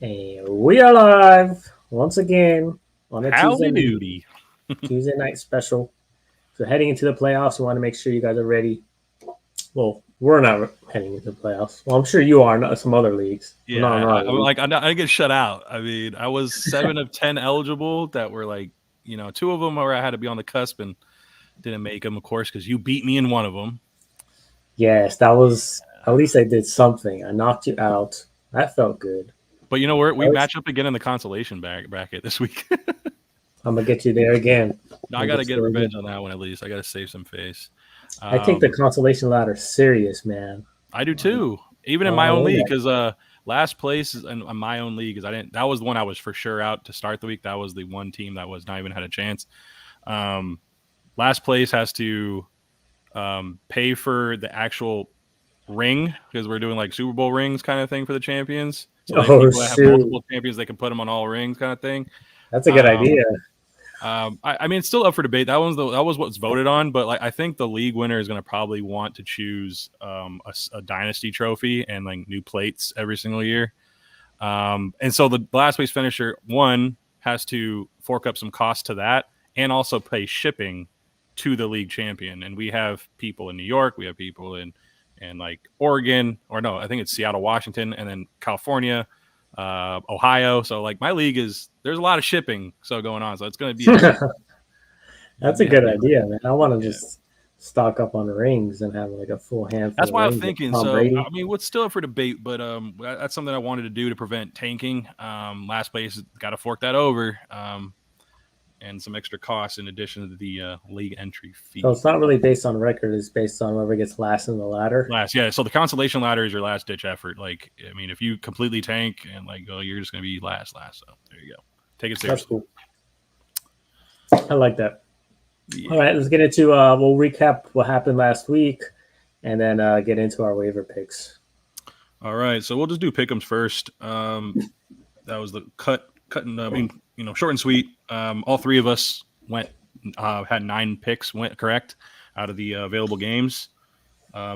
And we are live once again on a Howdy doody. Tuesday night special. So heading into the playoffs, we want to make sure you guys are ready. Well, we're not heading into the playoffs. Well, I'm sure you are. Not some other leagues. Yeah, I get shut out. I mean, I was 7 of 10 eligible that were like, 2 of them where I had to be on the cusp and didn't make them, of course, because you beat me in one of them. Yes, that was at least I did something. I knocked you out. That felt good. But we match up again in the consolation bracket this week. I'm gonna get you there again. I got to get revenge on that one at least. I got to save some face. I take the consolation ladder serious, man. I do too. Even in my own league, because last place in my own league, because that was the one I was for sure out to start the week. That was the one team that was not even had a chance. Last place has to pay for the actual ring because we're doing like Super Bowl rings kind of thing for the champions. So people that have multiple champions, they can put them on all rings kind of thing. That's a good idea. I mean, it's still up for debate. That was what's voted on, but like I think the league winner is going to probably want to choose a dynasty trophy and like new plates every single year. And so the last place finisher one has to fork up some cost to that and also pay shipping to the league champion. And we have people in New York, we have people in like Oregon, or no, I think it's Seattle, Washington, and then California, Ohio. So like my league there's a lot of shipping going on. So it's going to be. That's a good idea, man. I want to just stock up on rings and have like a full handful. That's why I'm thinking. So I mean, what's still up for debate, but that's something I wanted to do to prevent tanking. Last place got to fork that over. And some extra costs in addition to the league entry fee. So it's not really based on record; it's based on whoever gets last in the ladder. Last, yeah. So the consolation ladder is your last ditch effort. Like, I mean, if you completely tank and like, you're just going to be last. So there you go. Take it seriously. That's cool. I like that. Yeah. All right, let's get into. We'll recap what happened last week, and then get into our waiver picks. All right, so we'll just do pick'ems first. That was the cutting. I mean, short and sweet. All three of us had 9 picks went correct out of the available games.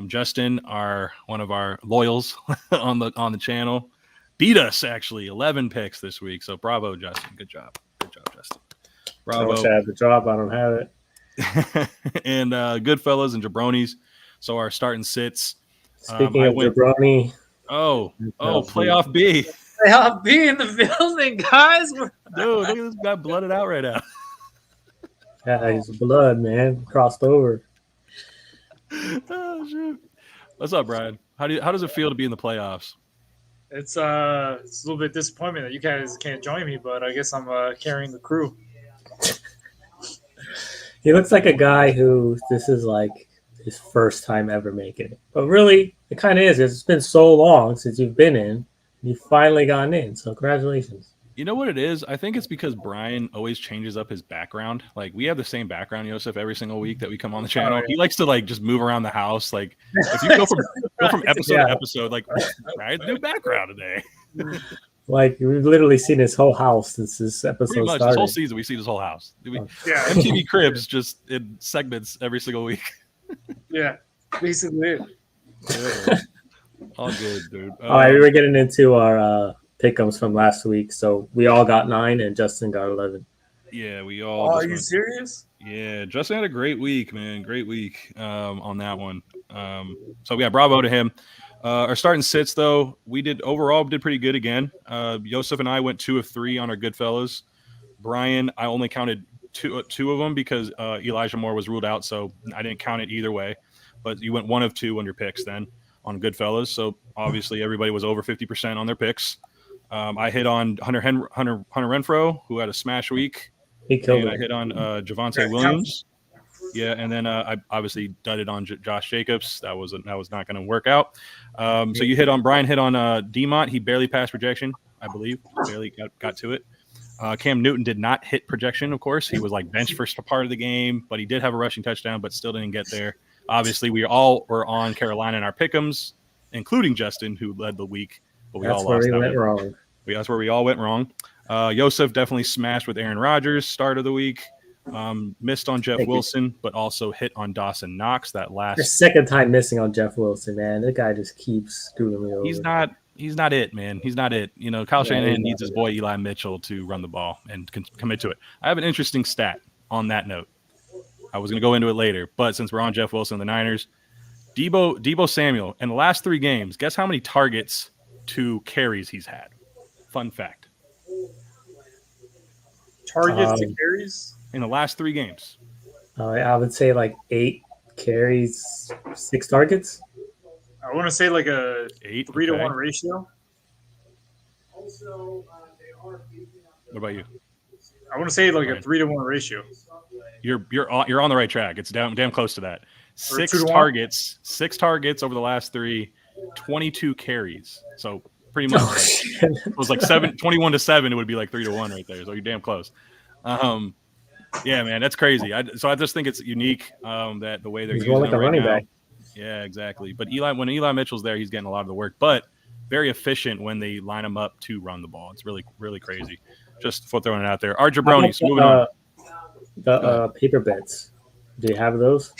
Justin, one of our loyals on the channel, beat us actually 11 picks this week. So bravo, Justin. Good job, Justin. Bravo. I wish I had the job. I don't have it. And Goodfellas and Jabronis. So our starting sits. Speaking of Jabroni. Playoff B. I'll be in the building, guys. Dude, look at this guy blooded out right now. Yeah, his blood, man, crossed over. Oh shoot! What's up, Brian? How does it feel to be in the playoffs? It's a little bit disappointing that you guys can't join me, but I guess I'm carrying the crew. He looks like a guy who this is like his first time ever making it, but really, it kind of is. It's been so long since you've been in. You finally gotten in, so congratulations. You know what it is? I think it's because Brian always changes up his background. Like we have the same background, Joseph, every single week that we come on the channel. He likes to like just move around the house. Like if you go from episode to episode, like Brian's new background today. Like we've literally seen his whole house since this episode Pretty much, started. This whole season we see his whole house. MTV Cribs just in segments every single week. Yeah, basically. Yeah. All good, dude. All right, we were getting into our pick'ems from last week, so we all got 9 and Justin got 11. Yeah, we all. Are you serious? Yeah, Justin had a great week, man. Great week on that one. So yeah, bravo to him. Our starting sits though, we did pretty good again. Joseph and I went 2 of 3 on our Goodfellas. Brian, I only counted two of them because Elijah Moore was ruled out, so I didn't count it either way. But you went 1 of 2 on your picks then on Goodfellas. So obviously everybody was over 50% on their picks. I hit on Hunter Renfrow, who had a smash week. He killed it. I hit on Javonte Williams. Yeah, and then I obviously dudded on Josh Jacobs. That was not going to work out. So Brian hit on DeMont. He barely passed projection, I believe. Barely got to it. Cam Newton did not hit projection, of course. He was like benched for part of the game, but he did have a rushing touchdown, but still didn't get there. Obviously, we all were on Carolina in our pick'ems, including Justin, who led the week. But we all lost. That's where we all went wrong. Joseph definitely smashed with Aaron Rodgers, start of the week. Missed on Jeff Wilson, but also hit on Dawson Knox that last. The second time missing on Jeff Wilson, man. That guy just keeps screwing me over. he's not it, man. He's not it. You know, Kyle Yeah, Shanahan he's needs not his it. boy Eli Mitchell to run the ball and commit to it. I have an interesting stat on that note. I was going to go into it later, but since we're on Jeff Wilson and the Niners, Debo Samuel, in the last 3 games, guess how many targets to carries he's had? Fun fact. Targets to carries. In the last 3 games. I would say like 8 carries, 6 targets. I want to say like a 8. 3-to-1 ratio. What about you? I want to say like Right. a 3-to-1 ratio. You're on the right track. It's damn close to that. Or 6 2-to-1? targets, 6 targets over the last 3, 22 carries. So pretty much like, it was like 21-7. It would be like 3-to-1 right there. So you're damn close. Yeah, man, that's crazy. So I just think it's unique that the way they're He's using more like him a right running now. back. Yeah, exactly. But when Eli Mitchell's there, he's getting a lot of the work, but very efficient when they line him up to run the ball. It's really, really crazy. Just for throwing it out there. Our jabronis, moving on. The paper bets. Do you have those?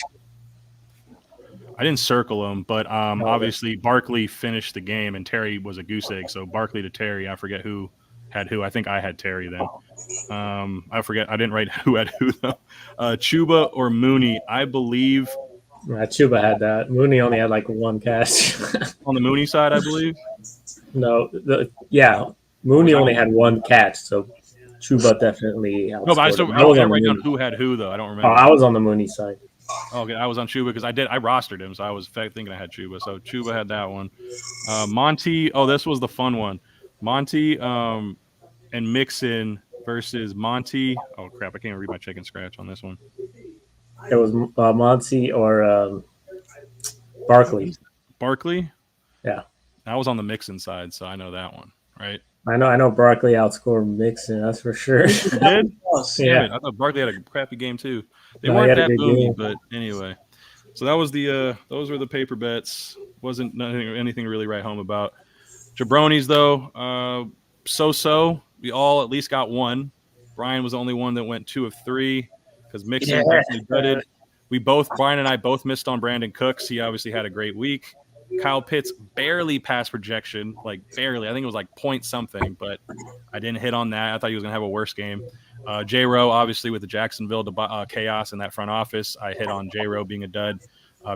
I didn't circle them, but okay. obviously Barkley finished the game and Terry was a goose egg. So Barkley to Terry, I forget who had who. I think I had Terry then. I forget. I didn't write who had who though. Chuba or Mooney, I believe. Chuba had that. Mooney only had like 1 catch. On the Mooney side, I believe. No, Mooney only had 1 catch, so Chuba definitely outscored No, but I him. can't write down who had who though. I don't remember. I was on the Mooney side. Okay, I was on Chuba because I rostered him, so I was thinking I had Chuba. So Chuba had that one. Monty, this was the fun one. Monty and Mixon versus Monty. Oh crap, I can't read my chicken scratch on this one. It was Monty or Barkley. Barkley? Yeah. I was on the Mixon side, so I know that one, right? I know Barkley outscored Mixon, that's for sure. He did? Yeah. I thought Barkley had a crappy game too. They No, he weren't had a that good boomy, game. but anyway. So that was those were the paper bets. Wasn't anything to really write home about. Jabronis though, so. We all at least got 1. Brian was the only one that went 2 of 3 because Mixon definitely betted. Brian and I both missed on Brandon Cooks. He obviously had a great week. Kyle Pitts barely passed projection, like barely. I think it was like point something, but I didn't hit on that. I thought he was going to have a worse game. J-Row, obviously, with the Jacksonville chaos in that front office, I hit on J-Row being a dud.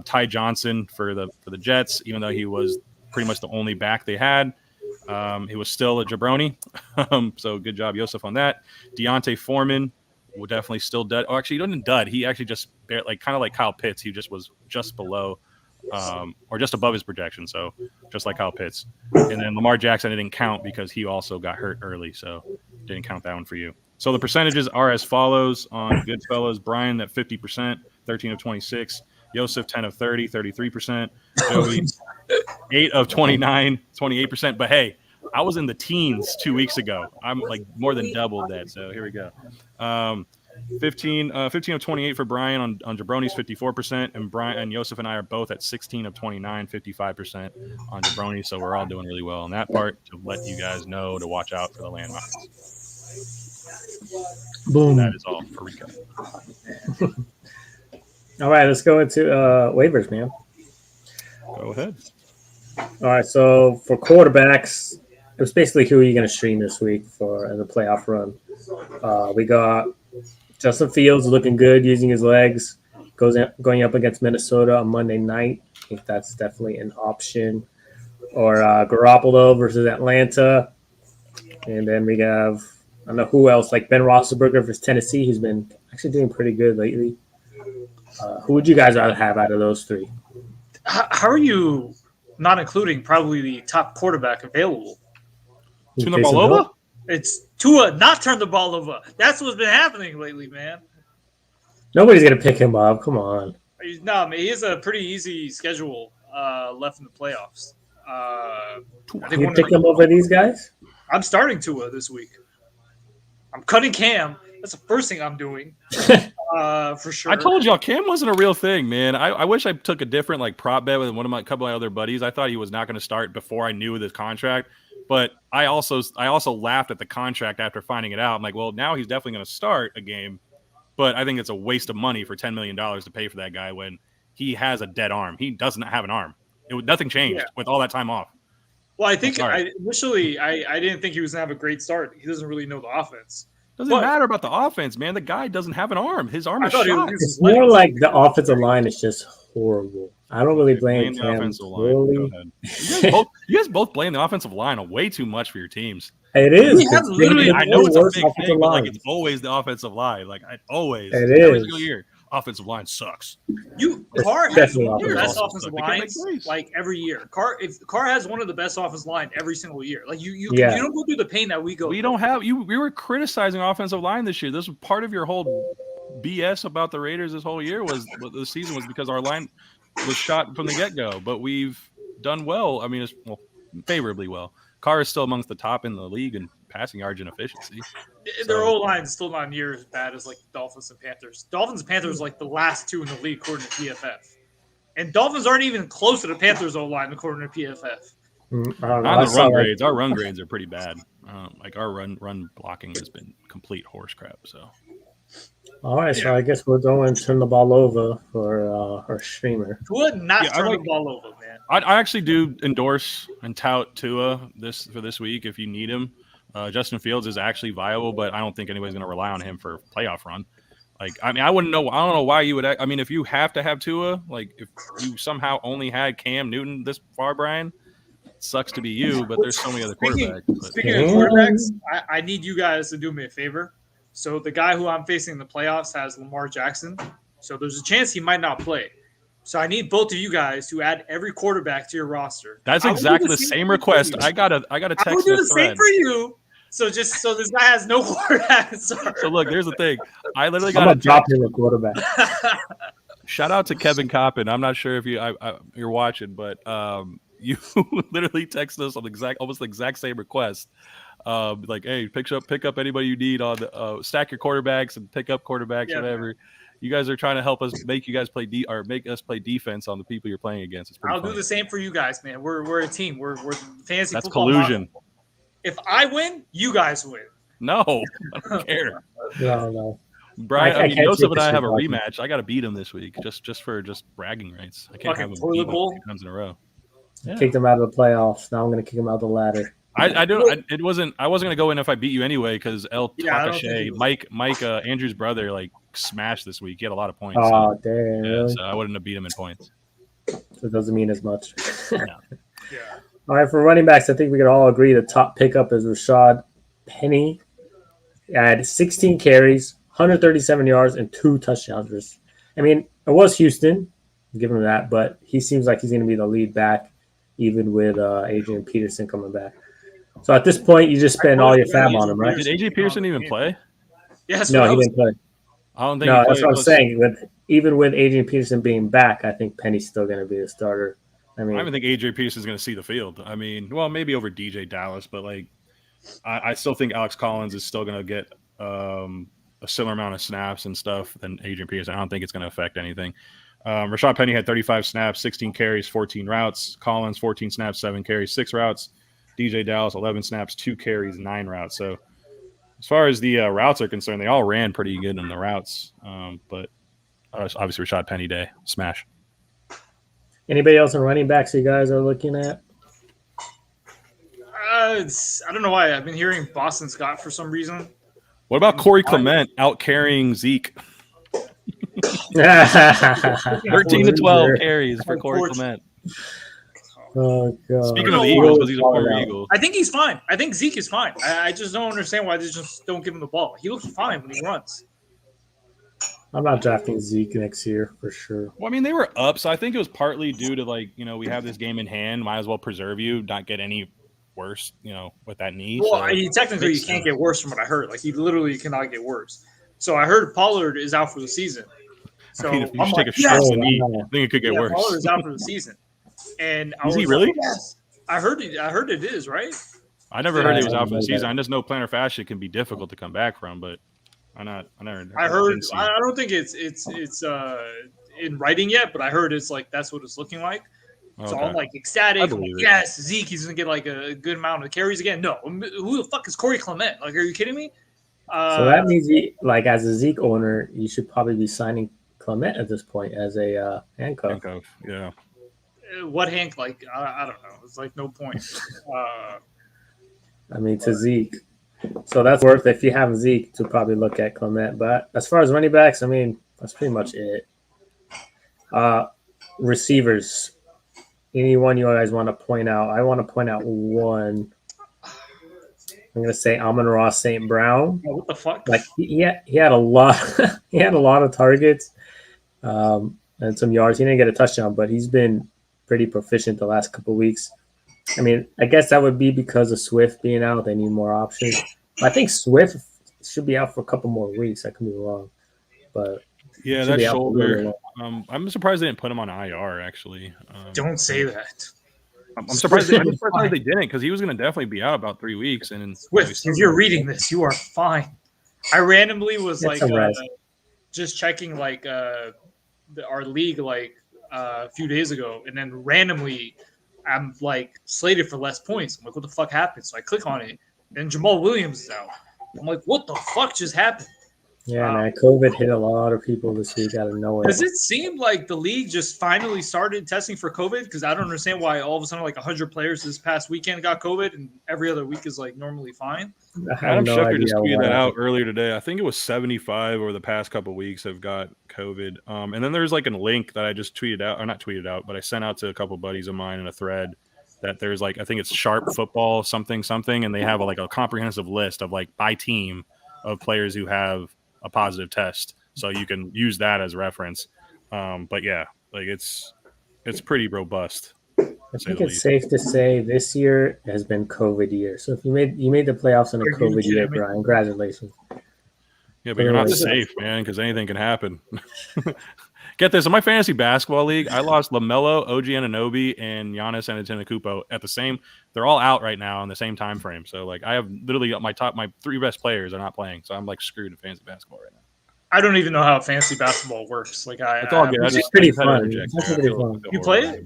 Ty Johnson for the Jets, even though he was pretty much the only back they had. He was still a jabroni. So good job, Yosef, on that. Deontay Foreman will definitely still dud. Oh, actually, he didn't dud. He actually just kind of like Kyle Pitts. He just was just below or just above his projection. So just like Kyle Pitts. And then Lamar Jackson, I didn't count because he also got hurt early. So didn't count that one for you. So the percentages are as follows on Goodfellas. Brian at 50%, 13 of 26. Yosef, 10 of 30, 33%. Joey, 8 of 29, 28%. But hey, I was in the teens 2 weeks ago. I'm like more than doubled that. So here we go. 15 of 28 for Brian on Jabroni's 54%. And Brian and Yosef and I are both at 16 of 29, 55% on Jabroni. So we're all doing really well on that part to let you guys know to watch out for the landmines. Boom. That is all for recap. All right, let's go into waivers, man. Go ahead. All right, so for quarterbacks, it was basically who are you going to stream this week for the playoff run. We got Justin Fields looking good, using his legs, going up against Minnesota on Monday night. I think that's definitely an option. Or Garoppolo versus Atlanta. And then we have, I don't know who else, like Ben Roethlisberger versus Tennessee, who's been actually doing pretty good lately. Who would you guys rather have out of those 3? How are you not including probably the top quarterback available? Turn the ball over? It's Tua not turn the ball over. That's what's been happening lately, man. Nobody's going to pick him up. Come on. No, man, he has a pretty easy schedule left in the playoffs. You pick him over these guys? I'm starting Tua this week. I'm cutting Cam. That's the first thing I'm doing. For sure. I told y'all Cam wasn't a real thing, man. I wish I took a different like prop bet with one of my couple of my other buddies. I thought he was not going to start before I knew this contract, but I also laughed at the contract after finding it out. I'm like, well, now he's definitely going to start a game, but I think it's a waste of money for $10 million to pay for that guy when he has a dead arm. He doesn't have an arm. Nothing changed with all that time off. Well, I think Sorry. initially I didn't think he was gonna have a great start. He doesn't really know the offense. Doesn't matter about the offense, man. The guy doesn't have an arm. His arm I is thought he shot. was It's more like the offensive line is just horrible. I don't really blame the Cam offensive line. Go fully. ahead. You guys both blame the offensive line way too much for your teams. It is. We have literally- I know it's a worst big offensive thing, but like line. it's always the offensive line. Like always, It every is. single year, offensive line sucks. Carr has definitely one of the offensive best line. offensive They can't make lines plays. like every year. Carr has one of the best offensive line every single year. Like you Yeah. don't go through the pain that we go. We don't have you. We were criticizing offensive line this year. This was part of your whole BS about the Raiders this whole year. Was the season was because our line was shot from the get go, but we've done well. I mean, it's favorably well. Carr is still amongst the top in the league in passing yards and efficiency. Their old line is still not near as bad as like Dolphins and Panthers. Dolphins and Panthers are like the last two in the league according to PFF, and Dolphins aren't even close to the Panthers' old line according to PFF. I don't know. On I the saw run like- grades, our run grades are pretty bad. Like our run blocking has been complete horse crap. So All right, so I guess we'll go and turn the ball over for our streamer. Tua not Yeah, I turn like- the ball over, man. I actually do endorse and tout Tua this week if you need him. Justin Fields is actually viable, but I don't think anybody's going to rely on him for a playoff run. Like, I mean, I wouldn't know. I don't know why you would. I mean, if you have to have Tua, like if you somehow only had Cam Newton this far, Brian, it sucks to be you. But there's so many other quarterbacks. Speaking of quarterbacks, I need you guys to do me a favor. So the guy who I'm facing in the playoffs has Lamar Jackson. So there's a chance he might not play. So I need both of you guys to add every quarterback to your roster. That's I will do exactly the same for request. you. I got a I will text do in the the same thread. for you. So just so this guy has no quarterback. So look, here's the thing. I literally I'm got gonna a drop text. him a quarterback. Shout out to Kevin Coppin. I'm not sure if you're watching, but you literally text us on almost the exact same request. Like, hey, pick up anybody you need on the stack your quarterbacks and pick up quarterbacks, whatever. You guys are trying to help us make you guys play make us play defense on the people you're playing against. It's pretty I'll funny. do the same for you guys, man. We're a team. We're fantasy That's football collusion. model. If I win, you guys win. No, I don't care. No. Brian, I I mean, can't Joseph take and I this have a shit, rematch. I got to beat him this week, just for bragging rights. I can't Fucking have him toilet beat me bowl. 2 times in a row. Kicked him out of the playoffs. Now I'm gonna kick him out of the ladder. I don't. It wasn't. I wasn't gonna go in if I beat you anyway because El Yeah, I don't think Takache, it was. Mike, Andrew's brother, like smashed this week. He had a lot of points. Oh damn! yeah, Really? so I wouldn't have beat him in points. It doesn't mean as much. Yeah. All right, for running backs, I think we can all agree the top pickup is Rashad Penny. He had 16 carries, 137 yards, and 2 touchdowns. I mean, it was Houston, give him that, but he seems like he's going to be the lead back, even with Adrian Peterson coming back. So at this point, you just spend all your fab on him, right? Did AJ Pearson even play? Yes. No, he didn't play. I don't think. No, he that's played. what I'm saying. Even with Adrian Peterson being back, I think Penny's still going to be the starter. I I mean, don't even think AJ Pearson is going to see the field. I mean, well, maybe over DJ Dallas, but like, I still think Alex Collins is still going to get a similar amount of snaps and stuff than Adrian Peterson. I don't think it's going to affect anything. Rashad Penny had 35 snaps, 16 carries, 14 routes. Collins, 14 snaps, 7 carries, 6 routes. DJ Dallas, 11 snaps, 2 carries, 9 routes. So as far as the routes are concerned, they all ran pretty good in the routes. But obviously Rashad Penny day, smash. anybody else in running backs you guys are looking at? I don't know why. I've been hearing Boston Scott for some reason. What about Corey Clement out carrying Zeke? 13 to 12 carries for Corey Clement. Oh god! Speaking of the Eagles, because he's a former Eagle. I think he's fine. I think Zeke is fine. I just don't understand why they just don't give him the ball. He looks fine when he runs. I'm not drafting Zeke next year for sure. Well, I mean, they were up, so I think it was partly due to like, we have this game in hand. Might as well preserve you, not get any worse, with that knee. Well, so technically, you can't get worse from what I heard. Like he literally cannot get worse. So I heard Pollard is out for the season. So I mean, if you I'm take a like, shot yes! in the knee, I think it could get worse. Pollard is out for the season. And I Is he was really? Like, yes. I heard it is, right? I never heard he was Yeah, out for the I season. know I just know plantar fascia can be difficult to come back from, but I heard. I don't think it's in writing yet, but I heard it's like that's what it's looking like. So Okay. I'm like ecstatic. I I'm like, believe it. yes, Zeke, he's gonna get like a good amount of carries again. No, who the fuck is Corey Clement? Like, are you kidding me? So that means, as a Zeke owner, you should probably be signing Clement at this point as a handcuff. Yeah. what Hank like? I don't know. It's like no point. I mean, to Zeke. So that's worth if you have Zeke to probably look at Clement. But as far as running backs, I mean, that's pretty much it. Receivers. Anyone you guys want to point out? I want to point out one. I'm gonna say Amon-Ra St. Brown. What the fuck? Like he had a lot. He had a lot of targets and some yards. He didn't get a touchdown, but he's been pretty proficient the last couple of weeks. I mean, I guess that would be because of Swift being out. They need more options. I think Swift should be out for a couple more weeks. I could be wrong, but yeah, that shoulder. I'm surprised they didn't put him on IR. Actually, don't say that. I'm surprised they didn't, because he was going to definitely be out about 3 weeks. And Swift, if you're reading this, you are fine. I randomly was like just checking like our league like a few days ago, and then randomly I'm like slated for less points. I'm like, what the fuck happened? So I click on it, and Jamal Williams is out. I'm like, what the fuck just happened? Yeah, man, COVID hit a lot of people this week out of nowhere. Does it seem like the league just finally started testing for COVID? Because I don't understand why all of a sudden like 100 players this past weekend got COVID and every other week is like normally fine. Adam Schefter just tweeted that out earlier today. I think it was 75 over the past couple of weeks have got COVID. And then there's like a link that I just tweeted out, or not tweeted out, but I sent out to a couple of buddies of mine in a thread that there's like, I think it's Sharp Football something, and they have like a comprehensive list of like by team of players who have a positive test, so you can use that as reference. But yeah, like it's pretty robust. I think it's safe to say this year has been COVID year. So if you made the playoffs in a COVID year, Brian, congratulations. Yeah, but you're not safe, man, because anything can happen. Get this, in my fantasy basketball league, I lost LaMelo, OG Anunoby, and Giannis Antetokounmpo at the same. They're all out right now in the same time frame. So like, I have literally my 3 best players are not playing. So I'm like screwed in fantasy basketball right now. I don't even know how fantasy basketball works. Like it's all good. It's pretty fun. You play it?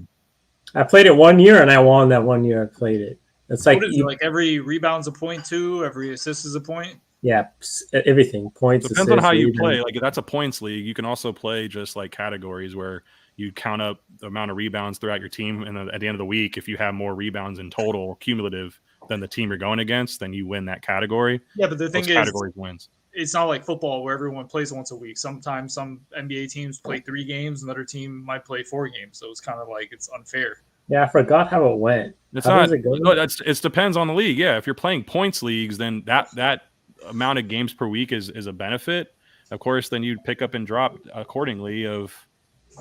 I played it 1 year and I won that 1 year. I played it. It's like like every rebound's a point too, every assist is a point. Yeah, everything. Points. Depends on how you play. Like if that's a points league, you can also play just like categories where you count up the amount of rebounds throughout your team, and then at the end of the week, if you have more rebounds in total cumulative than the team you're going against, then you win that category. Yeah, but the thing is, categories wins. It's not like football where everyone plays once a week. Sometimes some NBA teams play 3 games, another team might play 4 games. So it's kind of like it's unfair. Yeah, I forgot how it went. It's not. It depends on the league. Yeah, if you're playing points leagues, then that amount of games per week is a benefit. Of course, then you'd pick up and drop accordingly of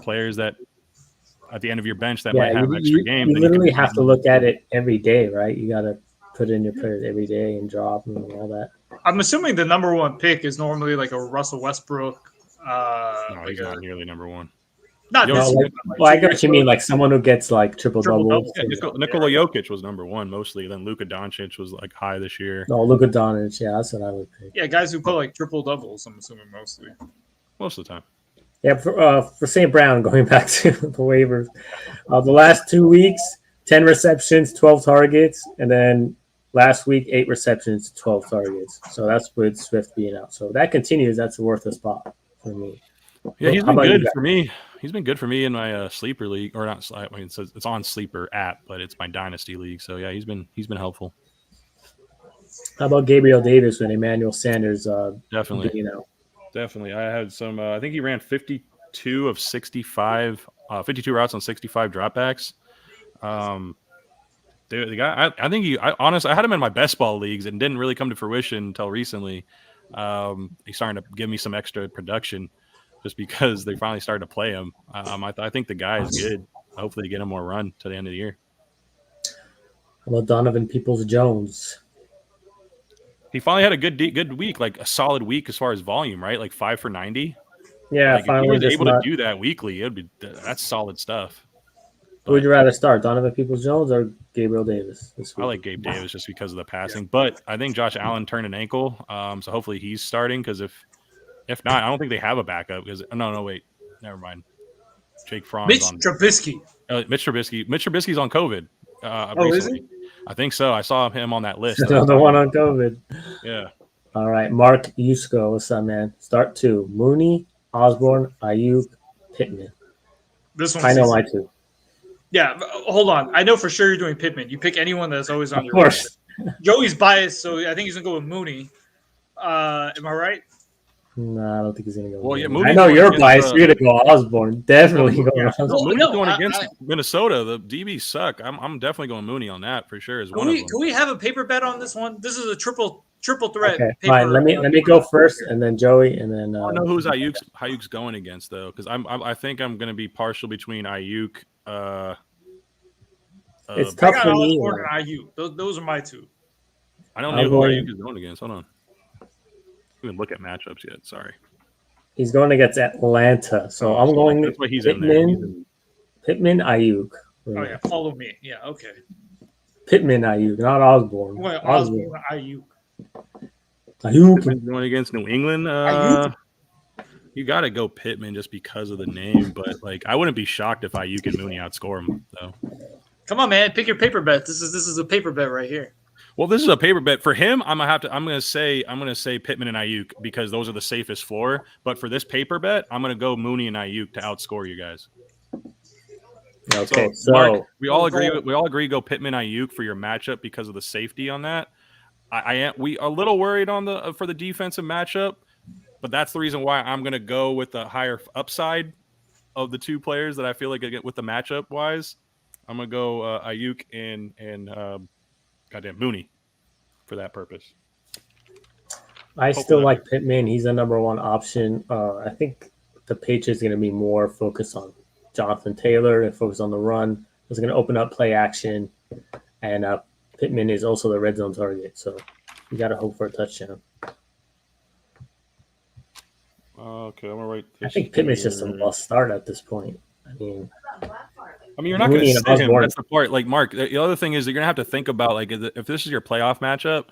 players that at the end of your bench that might have extra games. You literally have to look at it every day, right? You got to put in your players every day and drop them and all that. I'm assuming the number 1 pick is normally like a Russell Westbrook. No, he's not nearly number 1. Not I get what you mean, like someone who gets like triple double. Yeah, Nikola Jokic was number 1 mostly. Then Luka Doncic was like high this year. No, Luka Doncic, yeah, that's what I would pick. Yeah, guys who put like triple doubles, I'm assuming mostly. Most of the time. Yeah, for St. Brown, going back to the waivers, the last 2 weeks, 10 receptions, 12 targets, and then last week 8 receptions, 12 targets. So that's with Swift being out. So that continues. That's worth a spot for me. Yeah, he's been good for me. He's been good for me in my sleeper league, or not. I mean, it's on sleeper app, but it's my dynasty league. So yeah, he's been helpful. How about Gabriel Davis and Emmanuel Sanders? Definitely, being out? Definitely. I had some. I think he ran 52 of 65, 52 routes on 65 dropbacks. The guy, I think honestly, I had him in my best ball leagues and didn't really come to fruition until recently. He's starting to give me some extra production. Just because they finally started to play him. I think the guy is good. Hopefully, get him more run to the end of the year. How about Donovan Peoples-Jones? He finally had a good week, like a solid week as far as volume, right? Like 5 for 90. Yeah, like finally. If he was able to do that weekly, that's solid stuff. Who would you rather start, Donovan Peoples-Jones or Gabriel Davis this week? I like Gabe Davis just because of the passing, but I think Josh Allen turned an ankle, so hopefully he's starting because if not, I don't think they have a backup. Because wait, never mind. Jake Fromm. Mitch Trubisky. Mitch Trubisky's on COVID. Is he? I think so. I saw him on that list. Another one on COVID. Yeah. All right, Mark Yusko, what's up, man? Start 2: Mooney, Osborne, Ayuk, Pittman. This one. I know my 2. Yeah, hold on. I know for sure you're doing Pittman. You pick anyone that's always on Of your course. list. Joey's biased, so I think he's gonna go with Mooney. Am I right? No, I don't think he's gonna go. Well, yeah, Mooney. I Mooney's know going you're against, biased. You're gonna go Osborne. Definitely Well, going yeah. Osborne. No, Mooney's no, going I- against I- Minnesota. The DBs suck. I'm definitely going Mooney on that for sure. Is Can one of we them. can we have a paper bet on this one? This is a triple threat. Okay, paper, fine. Let me go first, and then Joey, and then. I don't know who's Ayuk's going against though, because I think I'm going to be partial between Ayuk. It's I tough got for me. Osborne and IU. Those are my two. I don't I'm know who going- Ayuk is going against. Hold on. I didn't even look at matchups yet. Sorry. He's going against Atlanta, so I'm going. That's why he's in there. Pittman, Ayuk. Oh yeah, follow me. Yeah, okay. Pittman, Ayuk, not Osborne. I'm going Osborne and IU. Ayuk. Pittman's going against New England. Ayuk. You got to go Pittman just because of the name, but like I wouldn't be shocked if Ayuk and Mooney outscore him though. Come on, man, pick your paper bet. This is a paper bet right here. Well, this is a paper bet for him. I'm gonna say Pittman and Ayuk because those are the safest floor. But for this paper bet, I'm gonna go Mooney and Ayuk to outscore you guys. Okay, So, Mark, so we all agree go Pittman Ayuk for your matchup because of the safety on that. We are a little worried on for the defensive matchup, but that's the reason why I'm gonna go with the higher upside of the two players that I feel like I get with the matchup wise. I'm gonna go Ayuk and goddamn Mooney for that purpose. I still like Pittman. He's the number one option. I think the Patriots are going to be more focused on Jonathan Taylor and focus on the run. It's going to open up play action, and Pittman is also the red zone target. So you got to hope for a touchdown. Okay, I'm gonna write this. I think Pittman's just a must start at this point. I mean, you're not going to Mooney sit and him. Osborne. That's the part. Like Mark, the other thing is you're going to have to think about like if this is your playoff matchup,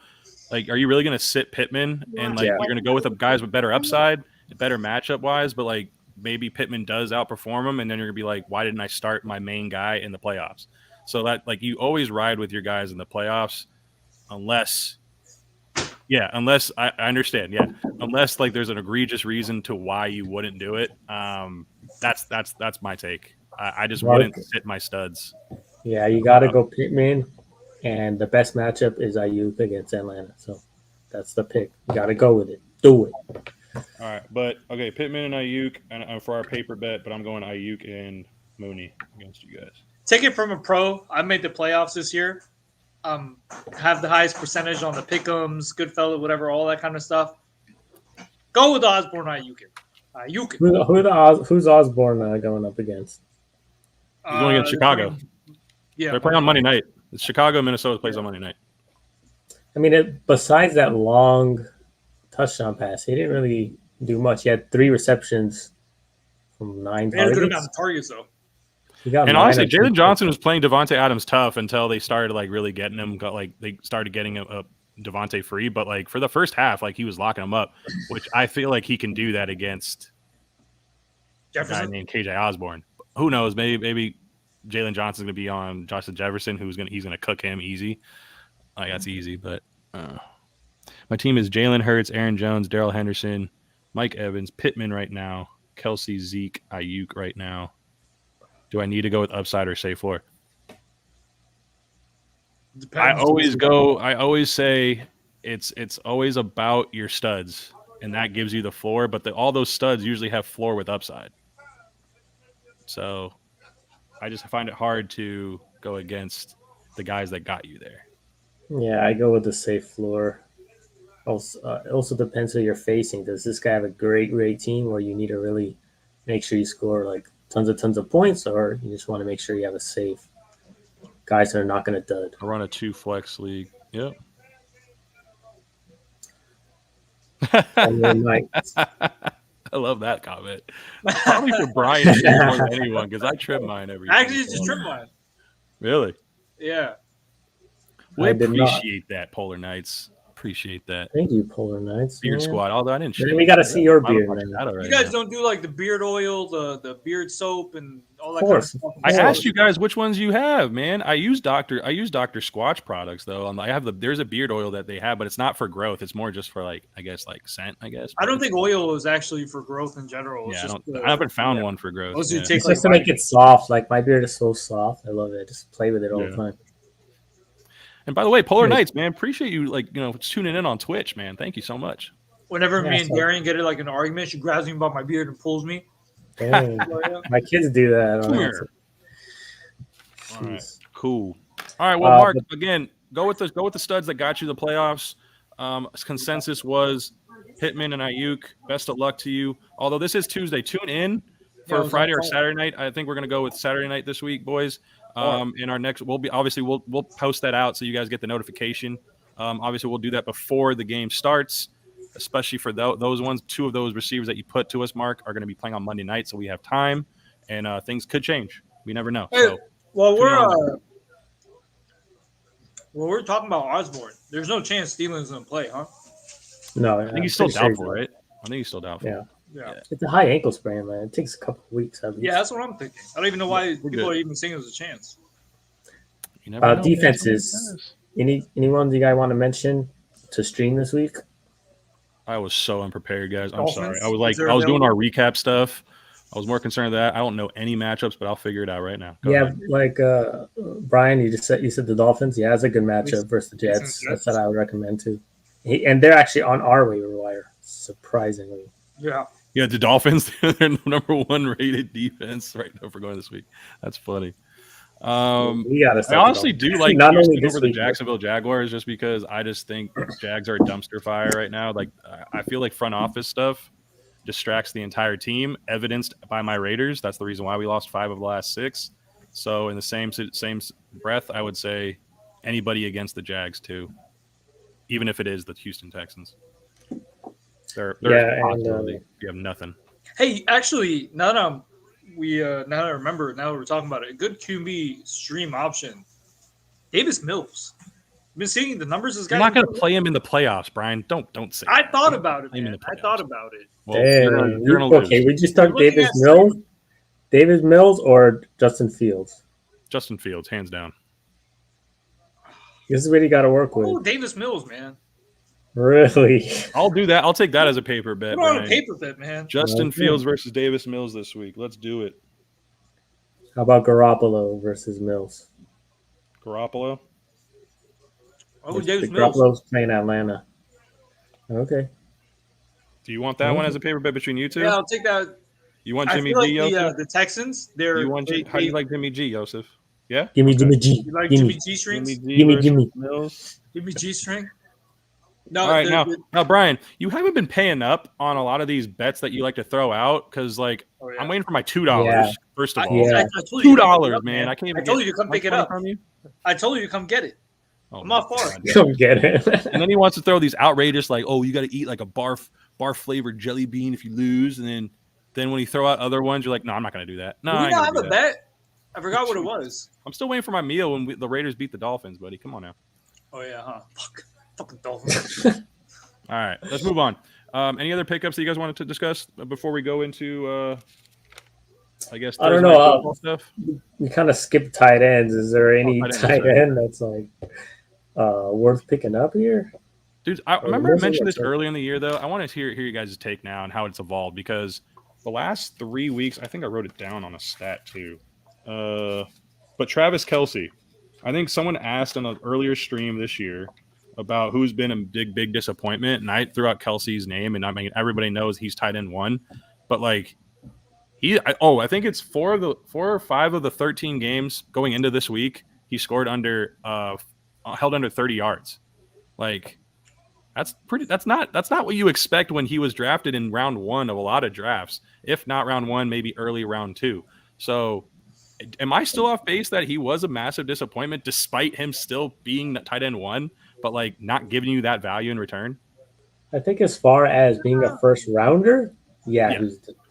like are you really going to sit Pittman and like Yeah. you're going to go with the guys with better upside, better matchup wise, but like maybe Pittman does outperform him, and then you're going to be like, why didn't I start my main guy in the playoffs? So that like you always ride with your guys in the playoffs, unless I understand, unless like there's an egregious reason to why you wouldn't do it. That's my take. I just wouldn't sit my studs. yeah, you got to go Pittman, and the best matchup is Ayuk against Atlanta. So that's the pick. You got to go with it. Do it. All right, but okay, Pittman and Ayuk and for our paper bet, but I'm going Ayuk and Mooney against you guys. Take it from a pro. I made the playoffs this year. Have the highest percentage on the pick'ems, Goodfellow, whatever, all that kind of stuff. Go with Osborne, Ayuk. Who's Osborne going up against? He's going against Chicago. Yeah, They're playing on Monday night. It's Chicago, Minnesota plays on Monday night. I mean, besides that long touchdown pass, he didn't really do much. He had 3 receptions from 9 They had a good amount targets. of targets though. He got And 9 honestly, of Jalen 10. Johnson was playing Devontae Adams tough until they started like really getting him. They started getting a Devontae free, but like for the first half, like he was locking him up, which I feel like he can do that against a guy Jefferson. named KJ Osborne. Who knows? Maybe Jalen Johnson's gonna be on Justin Jefferson, he's gonna cook him easy. Like that's easy, but my team is Jalen Hurts, Aaron Jones, Darrell Henderson, Mike Evans, Pittman right now, Kelsey, Zeke, Ayuk right now. Do I need to go with upside or safe floor? I always say it's always about your studs, and that gives you the floor. But all those studs usually have floor with upside. So I just find it hard to go against the guys that got you there. Yeah, I go with the safe floor. Also, it also depends who you're facing. Does this guy have a great team where you need to really make sure you score like tons of points, or you just want to make sure you have a safe guys that are not going to dud? I run a 2 flex league. Yep. And then, like, I love that comment. Probably for Brian more than anyone because I trim mine every. I actually just trimmed mine. Really? Yeah. We I did not. appreciate that, Polar Knights. Appreciate that. Thank you, Polar Knights. Beard man. Squad. Although I didn't. Man, we got to see your I'm beard, watching man. that already You guys now. don't do like the beard oil, the beard soap, and all Of that course. kind of stuff. I Yeah. asked you guys which ones you have, man. I use Dr. Squatch products though. There's a beard oil that they have, but it's not for growth. It's more just for like scent, I guess. I don't think oil is actually for growth in general. It's Yeah, just, I haven't found one for growth. Those you Yeah. take It's like just to make it soft. Like my beard is so soft. I love it. Just play with it all Yeah. the time. And by the way, Polar Yeah. Knights, man, appreciate you tuning in on Twitch, man. Thank you so much. Whenever Yeah, me and so- Darian get it like an argument, she grabs me by my beard and pulls me. Dang. Oh, yeah. My kids do that. Come on here. accident. All right, Jeez. cool. All right, well, Mark, again, go with the studs that got you the playoffs. Consensus was Pittman and Ayuk. Best of luck to you. Although this is Tuesday, tune in for Friday or Saturday night. I think we're gonna go with Saturday night this week, boys. In our next, we'll post that out so you guys get the notification. Obviously, we'll do that before the game starts, especially for those ones. Two of those receivers that you put to us, Mark, are going to be playing on Monday night, so we have time, and things could change. We never know. Hey, So, well, we're talking about Osborne. There's no chance Stevens gonna play, huh? No, I think he's still doubtful, right? I think he's still doubtful. Yeah. Yeah. It's a high ankle sprain, man. It takes a couple of weeks. At least. Yeah, that's what I'm thinking. I don't even know why We're people good. are even saying there's a chance. You never know, defenses. Anyone you guys want to mention to stream this week? I was so unprepared, guys. I'm Dolphins? sorry. I was doing our recap stuff. I was more concerned with that. I don't know any matchups, but I'll figure it out right now. Go ahead. Like Brian, you said the Dolphins. Yeah, it's a good matchup versus the Jets. That's what I would recommend too. And they're actually on our waiver wire, surprisingly. Yeah. Yeah, the Dolphins, they're the number one rated defense right now for going this week. That's funny. We gotta I honestly do like not only Houston this over the week, but- Jacksonville Jaguars just because I just think Jags are a dumpster fire right now. Like I feel like front office stuff distracts the entire team, evidenced by my Raiders. That's the reason why we lost 5 of the last 6. So in the same breath, I would say anybody against the Jags too, even if it is the Houston Texans. They're a possibility. You have nothing. Hey, actually, now that I remember, now that we're talking about it, a good QB stream option, Davis Mills. I've been seeing the numbers. This guy. You're not going to play him in the playoffs, Brian. Don't say. I thought about it, Play him in man. the I thought playoffs. about it. Well, you're gonna okay, lose. we just talked You're looking Davis Mills or Justin Fields. Justin Fields, hands down. This is what you got to work with. Oh, Davis Mills, man. Really? I'll do that. I'll take that as a paper bet. Put on a Brian. paper bet, man. Justin Okay. Fields versus Davis Mills this week. Let's do it. How about Garoppolo versus Mills? Garoppolo. Oh, Davis Mills. Garoppolo's playing Atlanta. Okay. Do you want that one as a paper bet between you two? Yeah, I'll take that. You want I Jimmy feel G, like Yosef? the Texans. They're. You want how do you like Jimmy G, Yosef? Yeah. Give me Jimmy G. You like Gimme. Jimmy G strings? Jimmy G Gimme, versus gimme. Mills. Jimmy G string. No, All right, now, Brian, you haven't been paying up on a lot of these bets that you like to throw out because, like, Oh, yeah. I'm waiting for my $2. Yeah. First of all, Yeah. I told you to come pick it $2, up, man. I can't even. I told get you to come pick it 120 up. from you. I told you to come get it. Oh, I'm my not far. God. Come get it. And then he wants to throw these outrageous, like, oh, you got to eat like a barf flavored jelly bean if you lose, and then when you throw out other ones, you're like, no, I'm not going to do that. No, Do I we ain't not gonna have do a that. bet? I forgot what it was. I'm still waiting for my meal when the Raiders beat the Dolphins, buddy. Come on now. Oh yeah, huh? Fucking Dolphins. All right, let's move on. Any other pickups that you guys wanted to discuss before we go into, I guess, I don't Thursday know, night football stuff? We kind of skipped tight ends. Is there any tight ends, tight right. end that's like worth picking up here? Dude, I remember I Those are mentioned this like- earlier in the year, though. I want to hear you guys' take now and how it's evolved because the last 3 weeks, I think I wrote it down on a stat too. But Travis Kelce, I think someone asked on an earlier stream this year about who's been a big disappointment, and I threw out Kelce's name, and I mean everybody knows he's tight end 1, but like I think it's 4 or 5 of the 13 games going into this week he scored held under 30 yards. Like that's not what you expect when he was drafted in round 1 of a lot of drafts, if not round 1, maybe early round 2. So am I still off base that he was a massive disappointment despite him still being tight end 1, but like not giving you that value in return? I think as far as being a first rounder, yeah.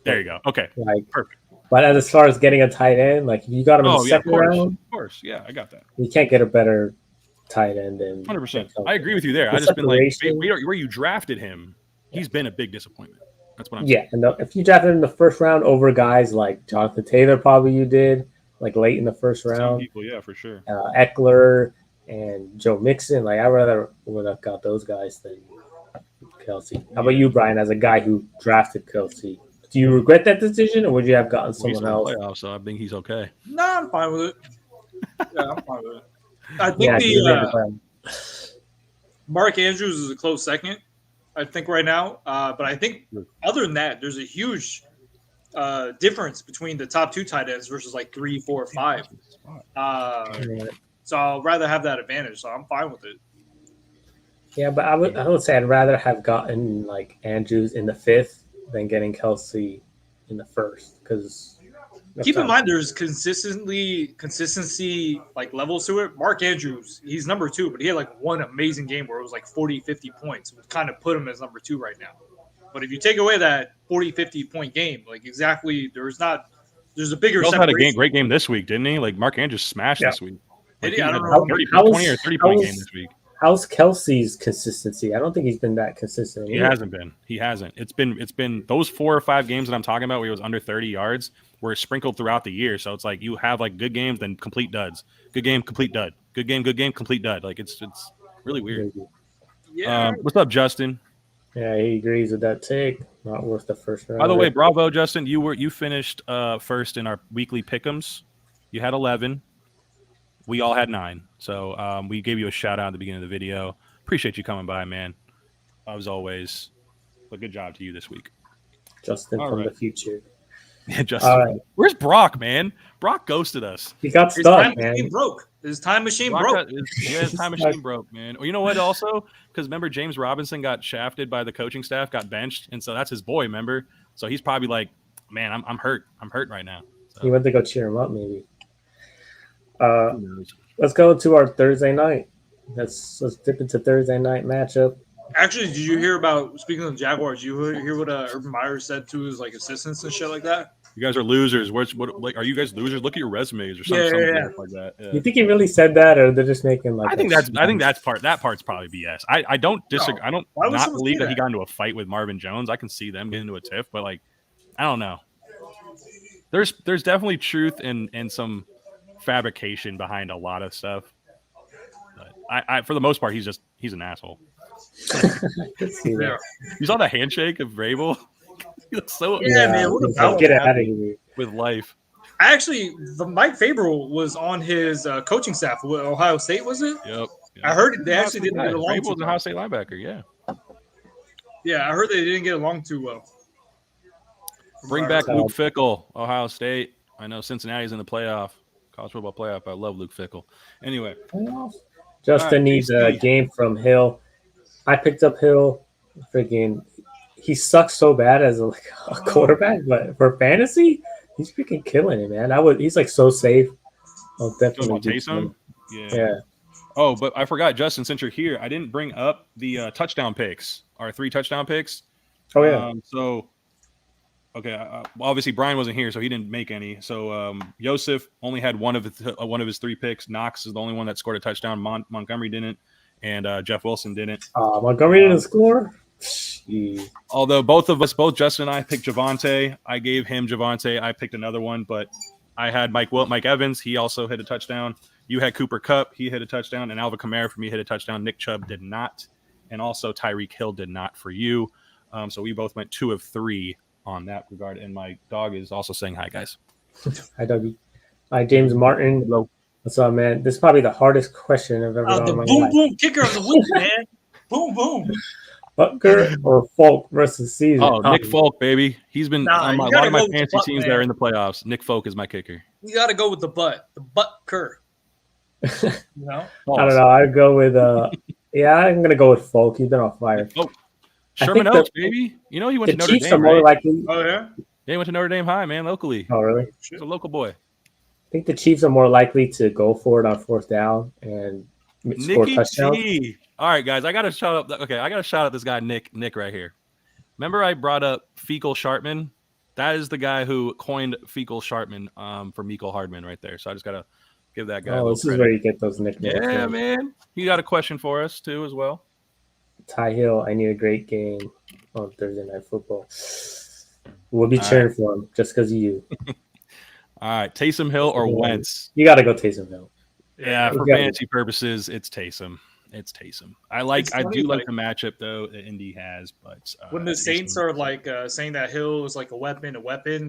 There you go. Okay. Like Perfect. But as far as getting a tight end, like if you got him in the second round, Of course. Yeah, I got that. you can't get a better tight end than 100%. I agree with you there. The I just been like, separation- where you drafted him, he's been a big disappointment. That's what I'm saying. Yeah, and if you drafted in the first round over guys like Jonathan Taylor, probably you did, like late in the first Some round, people, yeah, for sure. Eckler and Joe Mixon, like I rather would have got those guys than Kelsey. How about you, Brian, as a guy who drafted Kelsey? Do you regret that decision, or would you have gotten Well, he's someone in the else? playoffs, so I think he's okay. No, I'm fine with it. Yeah, I'm fine with it. I think Yeah, the Mark Andrews is a close second, I think, right now. But I think other than that, there's a huge difference between the top 2 tight ends versus like 3, 4, 5. So I'll rather have that advantage. So I'm fine with it. Yeah, but I would say I'd rather have gotten like Andrews in the 5th than getting Kelsey in the 1st, because keep in mind there's consistency like levels to it. Mark Andrews, he's number 2, but he had like one amazing game where it was like 40, 50 points, which kind of put him as number 2 right now. But if you take away that 40, 50 point game, like exactly, there's a bigger. He also had a great game this week, didn't he? Like Mark Andrews smashed this week. Like, he? I don't know. 20 or 30 point game this week. How's Kelsey's consistency? I don't think he's been that consistent. He hasn't been. It's been those 4 or 5 games that I'm talking about where he was under 30 yards were sprinkled throughout the year. So it's like you have like good games, then complete duds. Good game, complete dud. Good game, complete dud. Like it's really weird. Yeah. What's up, Justin? Yeah, he agrees with that take. Not worth the first round. By the way, bravo, Justin. You finished first in our weekly pick'ems. You had 11. We all had 9. So we gave you a shout out at the beginning of the video. Appreciate you coming by, man. As always. But good job to you this week. Justin from the future. Yeah, Justin. Where's Brock, man? Brock ghosted us. He got stuck, man. His time machine broke. His time machine broke, man. Well, you know what? Also, because remember James Robinson got shafted by the coaching staff, got benched, and so that's his boy. Remember? So he's probably like, man, I'm hurt. I'm hurt right now. So. He went to go cheer him up, maybe. Let's go to our Thursday night. Let's dip into Thursday night matchup. Actually, did you hear about, speaking of the Jaguars, you hear what Urban Meyer said to his like assistants and shit like that? You guys are losers. What like are you guys losers? Look at your resumes or something like that. Yeah. You think he really said that, or they're just making like? I think that part's probably BS. I don't disagree. I don't not believe that he got into a fight with Marvin Jones. I can see them getting into a tiff, but like I don't know. There's definitely truth and some fabrication behind a lot of stuff. But I for the most part he's an asshole. You saw the handshake of Vrabel? He looks so man. What get out of here with life. Actually, Mike Vrabel was on his coaching staff with Ohio State, was it? Yep. I heard they actually didn't get along. Vrabel was an Ohio State linebacker, yeah. Yeah, I heard they didn't get along too well. Bring back Luke Fickell, Ohio State. I know Cincinnati's in the college football playoff. I love Luke Fickell. Anyway. Justin needs a game from Hill. I picked up Hill. Freaking, he sucks so bad as a quarterback, but for fantasy, he's freaking killing it, man. He's like so safe. I'll definitely do Taysom? Yeah. Oh, but I forgot, Justin, since you're here, I didn't bring up the touchdown picks, our 3 touchdown picks. Oh, yeah. Obviously Brian wasn't here, so he didn't make any. So Yosef only had one of his 3 picks. Knox is the only one that scored a touchdown. Montgomery didn't, and Jeff Wilson didn't. Montgomery didn't score? Although both Justin and I picked Javonte. I gave him Javonte. I picked another one, but I had Mike Evans. He also hit a touchdown. You had Cooper Kupp. He hit a touchdown. And Alvin Kamara for me hit a touchdown. Nick Chubb did not. And also Tyreek Hill did not for you. So we both went 2 of 3 on that regard. And my dog is also saying hi, guys. Hi, Dougie. Hi, James Martin. Hello. What's up, man? This is probably the hardest question I've ever done in my life. Boom kicker of the week, man. Boom. Butker or Folk versus Caesar? Oh, Nick Folk, baby. He's been on a lot of my fantasy teams that are in the playoffs. Nick Folk is my kicker. You got to go with the Butker. I don't know. I'd go with I'm gonna go with Folk. He's been on fire. Sherman Oaks, baby. You know he went to Notre Chiefs Dame. Are more right? likely. Oh yeah. They went to Notre Dame High, man, locally. Oh really? He's a local boy. I think the Chiefs are more likely to go for it on 4th down and score touchdowns. G. All right, guys. I gotta shout out this guy Nick right here. Remember I brought up Fecal Sharpman? That is the guy who coined Fecal Sharpman for Mecole Hardman right there. So I just gotta give that guy. Oh, this is where you get those nicknames. Yeah, man. He got a question for us too as well. Ty Hill, I need a great game on Thursday Night Football. We'll be cheering for him just because of you. All right, Taysom Hill or Wentz? You got to go Taysom Hill. Yeah, for fantasy purposes, it's Taysom. It's Taysom. I do like the matchup though that Indy has, but when the Saints are like saying that Hill is like a weapon,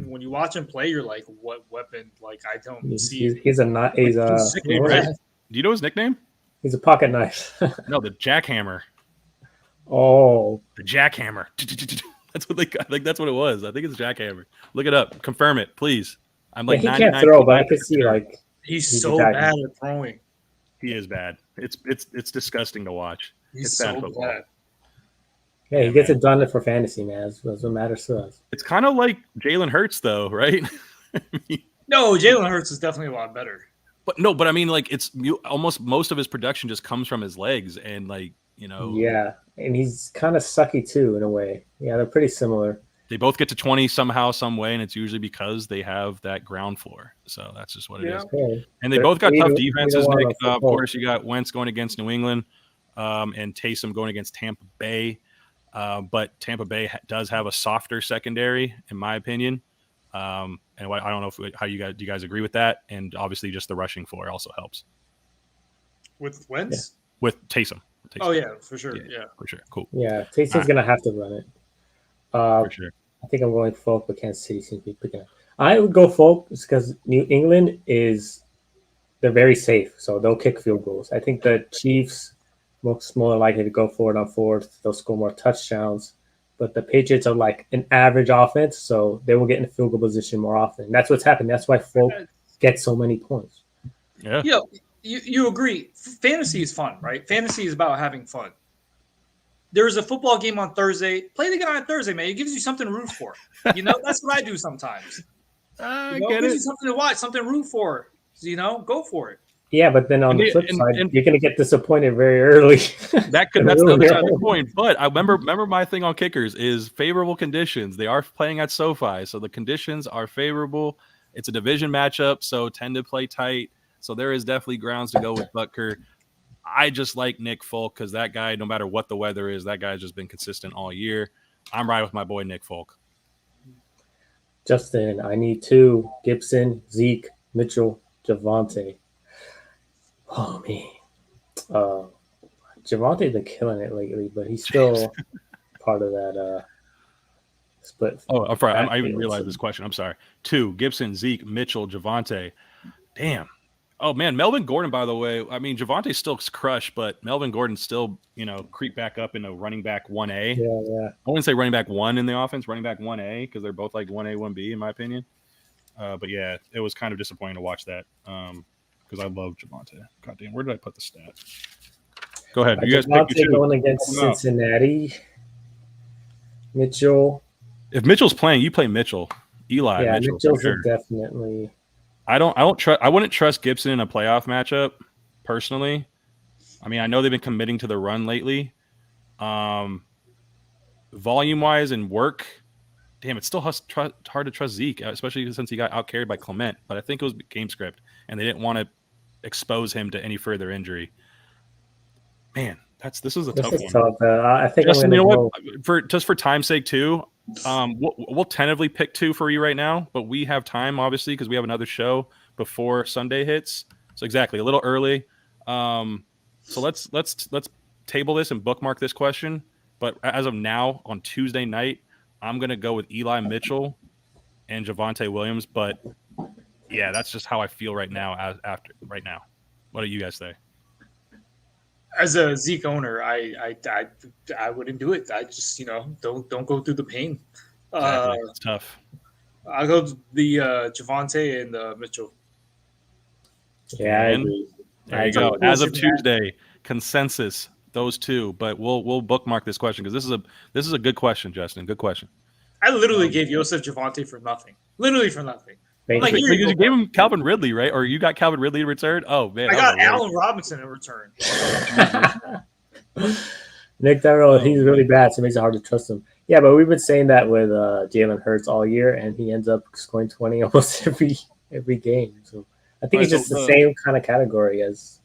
when you watch him play, you're like, what weapon? Like I don't see. He's a do you know his nickname? He's a pocket knife. No, the jackhammer. Oh, the jackhammer. That's what they like. That's what it was. I think it's jackhammer. Look it up. Confirm it, please. I'm like, he can't throw, but I can see like he's so bad at throwing. He is bad. It's disgusting to watch. He's so bad. Yeah, he gets it done for fantasy, man. That's what matters to us. It's kind of like Jalen Hurts, though, right? No, Jalen Hurts is definitely a lot better. But I mean, like almost most of his production just comes from his legs, and like Yeah, and he's kind of sucky too in a way. Yeah, they're pretty similar. They both get to 20 somehow, some way, and it's usually because they have that ground floor. So that's just what it is. Okay. And they both got tough defenses. Nick, of course, you got Wentz going against New England, and Taysom going against Tampa Bay. But Tampa Bay does have a softer secondary, in my opinion. And I don't know do you guys agree with that? And obviously, just the rushing floor also helps. With Wentz? Yeah. With Taysom. Oh yeah, for sure. Yeah, for sure. Cool. Yeah, Taysom's gonna have to run it. For sure. I think I'm going Folk, but Kansas City seems to be picking up. I would go Folk because New England they're very safe, so they'll kick field goals. I think the Chiefs most more likely to go forward on fourth. They'll score more touchdowns, but the Patriots are like an average offense, so they will get in a field goal position more often. That's what's happened. That's why Folk get so many points. Yeah. You agree. Fantasy is fun, right? Fantasy is about having fun. There's a football game on Thursday. Play the guy on Thursday, man. It gives you something to root for. That's what I do sometimes. It gives you something to watch, something to root for. Go for it. Yeah, but then on the flip side, you're going to get disappointed very early. That's the other side of the coin. But I remember my thing on kickers is favorable conditions. They are playing at SoFi, so the conditions are favorable. It's a division matchup, so tend to play tight. So there is definitely grounds to go with Butker. I just like Nick Folk because that guy, no matter what the weather is, that guy's just been consistent all year. I'm right with my boy Nick Folk. Justin, I need 2. Gibson, Zeke, Mitchell, Javonte. Oh, man. Javonte's been killing it lately, but he's still part of that split. Oh, I'm sorry. I even realized this question. I'm sorry. 2, Gibson, Zeke, Mitchell, Javonte. Damn. Oh, man, Melvin Gordon, by the way, I mean, Javonte's still crushed, but Melvin Gordon still, creep back up in a running back 1A. Yeah. I wouldn't say running back 1 in the offense, running back 1A, because they're both like 1A, 1B, in my opinion. But, yeah, it was kind of disappointing to watch that because I love Javonte. God damn, where did I put the stat? Go ahead. You guys pick your going against Cincinnati. Mitchell. If Mitchell's playing, you play Mitchell. Eli. Yeah, Mitchell's sure. Definitely. I wouldn't trust Gibson in a playoff matchup personally. I mean, I know they've been committing to the run lately. Volume wise and work, damn, it's still hard to trust Zeke, especially since he got out carried by Clement. But I think it was game script, and they didn't want to expose him to any further injury. Man, this is a tough one. I think Justin, for time's sake too. We'll tentatively pick 2 for you right now, but we have time obviously because we have another show before Sunday hits. So exactly a little early. So let's table this and bookmark this question. But as of now, on Tuesday night, I'm gonna go with Eli Mitchell and Javonte Williams. But yeah, that's just how I feel right now. Right now, what do you guys say? As a Zeke owner, I wouldn't do it. I just don't go through the pain. Exactly. It's tough. I'll go the Javonte and Mitchell. Yeah, I agree. There you go. As of Tuesday, consensus those 2. But we'll bookmark this question because this is a good question, Justin. Good question. I literally gave Joseph Javonte for nothing. Literally for nothing. Like, you gave him Calvin Ridley, right? Or you got Calvin Ridley in return? Oh, man. I got Allen Robinson in return. Nick Darrell, he's really bad, so it makes it hard to trust him. Yeah, but we've been saying that with Jalen Hurts all year, and he ends up scoring 20 almost every game. So I think it's just the same kind of category as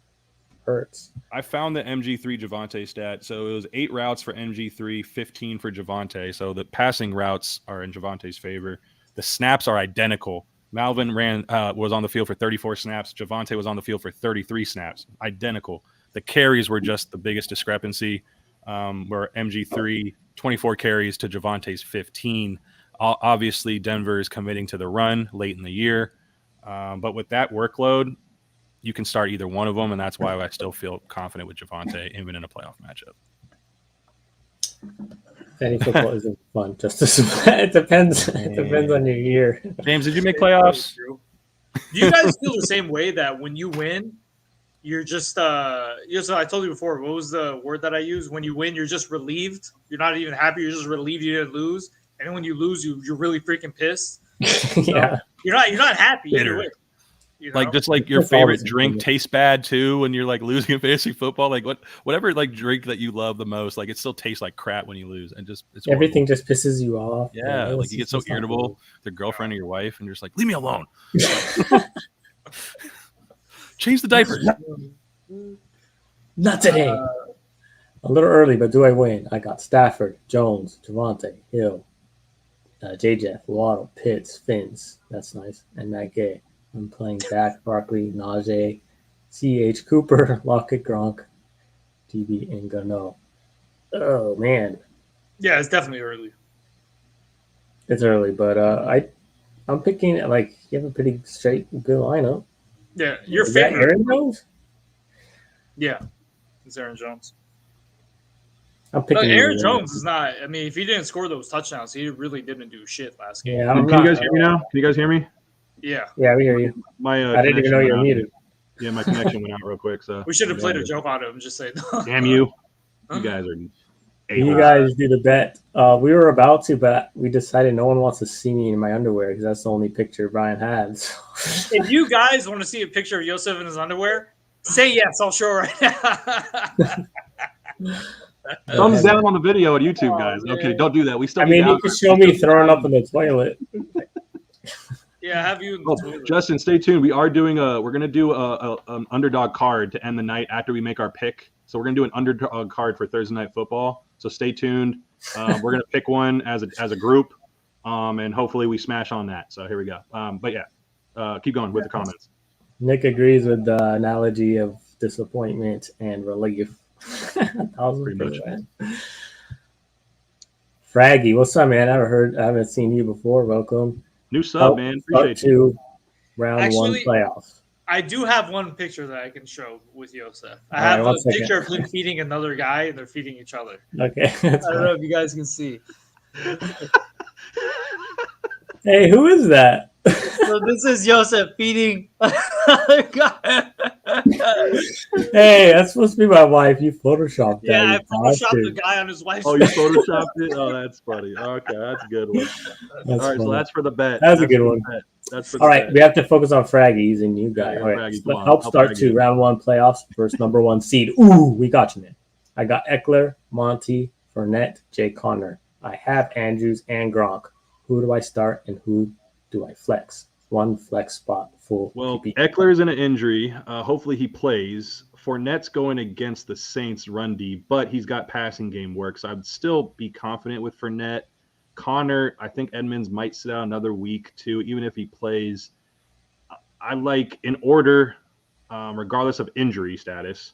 hurts. I found the MG3 Javonte stat. So it was 8 routes for MG3, 15 for Javonte. So the passing routes are in Javonte's favor. The snaps are identical. Malvin was on the field for 34 snaps. Javonte was on the field for 33 snaps. Identical. The carries were just the biggest discrepancy, where MG3, 24 carries to Javonte's 15. Obviously, Denver is committing to the run late in the year. But with that workload, you can start either one of them, and that's why I still feel confident with Javonte even in a playoff matchup. Any football isn't fun. It depends. It depends on your year. James, did you make playoffs? Do you guys feel the same way that when you win, you're just I told you before, what was the word that I used? When you win, you're just relieved. You're not even happy. You're just relieved you didn't lose. And then when you lose, you're really freaking pissed. Yeah. So you're not happy either way. You know? Like just like your favorite drink tastes bad too when you're like losing in fantasy football. Like whatever like drink that you love the most, like it still tastes like crap when you lose, and just it's everything just pisses you off. Yeah, like you get so irritable with your girlfriend or your wife, and you're just like, leave me alone. Change the diapers. Not today. A little early, but do I win? I got Stafford, Jones, Javonte, Hill, J. Waddle, Pitts, Fins. That's nice. And Matt Gay. I'm playing Dak, Barkley, Najee, C.H. Cooper, Lockett, Gronk, DB, and Gano. Oh, man. Yeah, it's definitely early. It's early, but I'm picking, like, you have a pretty straight, good lineup. Yeah, your Is that favorite. Aaron Jones? Yeah, it's Aaron Jones. I'm picking Aaron Jones is not. I mean, if he didn't score those touchdowns, he really didn't do shit last game. Yeah, Can you guys hear me now? Can you guys hear me? Yeah. Yeah, we hear you. My I didn't even know you were muted. Yeah, my connection went out real quick. So We should have played a joke on him. Just say, damn you, you guys are. You guys do the bet. We were about to, but we decided no one wants to see me in my underwear because that's the only picture Brian had. So. If you guys want to see a picture of Yosef in his underwear, say yes. I'll show right now. Thumbs down on the video at YouTube, guys. Man. Okay, don't do that. We still. I mean, you can show me throwing up in the toilet. Yeah, have you in the toilet. Justin, stay tuned. We're gonna do an underdog card to end the night after we make our pick. So we're gonna do an underdog card for Thursday Night Football. So stay tuned. We're gonna pick one as a group, and hopefully we smash on that. So here we go. But yeah, keep going with the comments. Nick agrees with the analogy of disappointment and relief. Pretty much. Fraggy, what's up, man? I haven't seen you before. Welcome. New sub, man. Appreciate you. Round one playoffs. I do have one picture that I can show with Yosef. I have a picture of him feeding another guy, and they're feeding each other. Okay. I don't know if you guys can see. Hey, who is that? So this is Yosef feeding another guy. Hey, that's supposed to be my wife. You photoshopped that. Yeah, I photoshopped the guy on his wife's. Oh, you photoshopped it? Oh, that's funny. Okay, that's a good one. All right, so that's for the bet. That's a good one. That's for all right, we have to focus on Fraggy. He's a new guy. All right, help start to round one playoffs versus number one seed. Ooh, we got you, man. I got Eckler, Monty, Fournette, Jay Connor. I have Andrews and Gronk. Who do I start and who do I flex? One flex spot full. Well, Eckler's in an injury. Hopefully he plays. Fournette's going against the Saints run D, but he's got passing game work, so I'd still be confident with Fournette. Connor, I think Edmonds might sit out another week too, even if he plays. I like in order, regardless of injury status.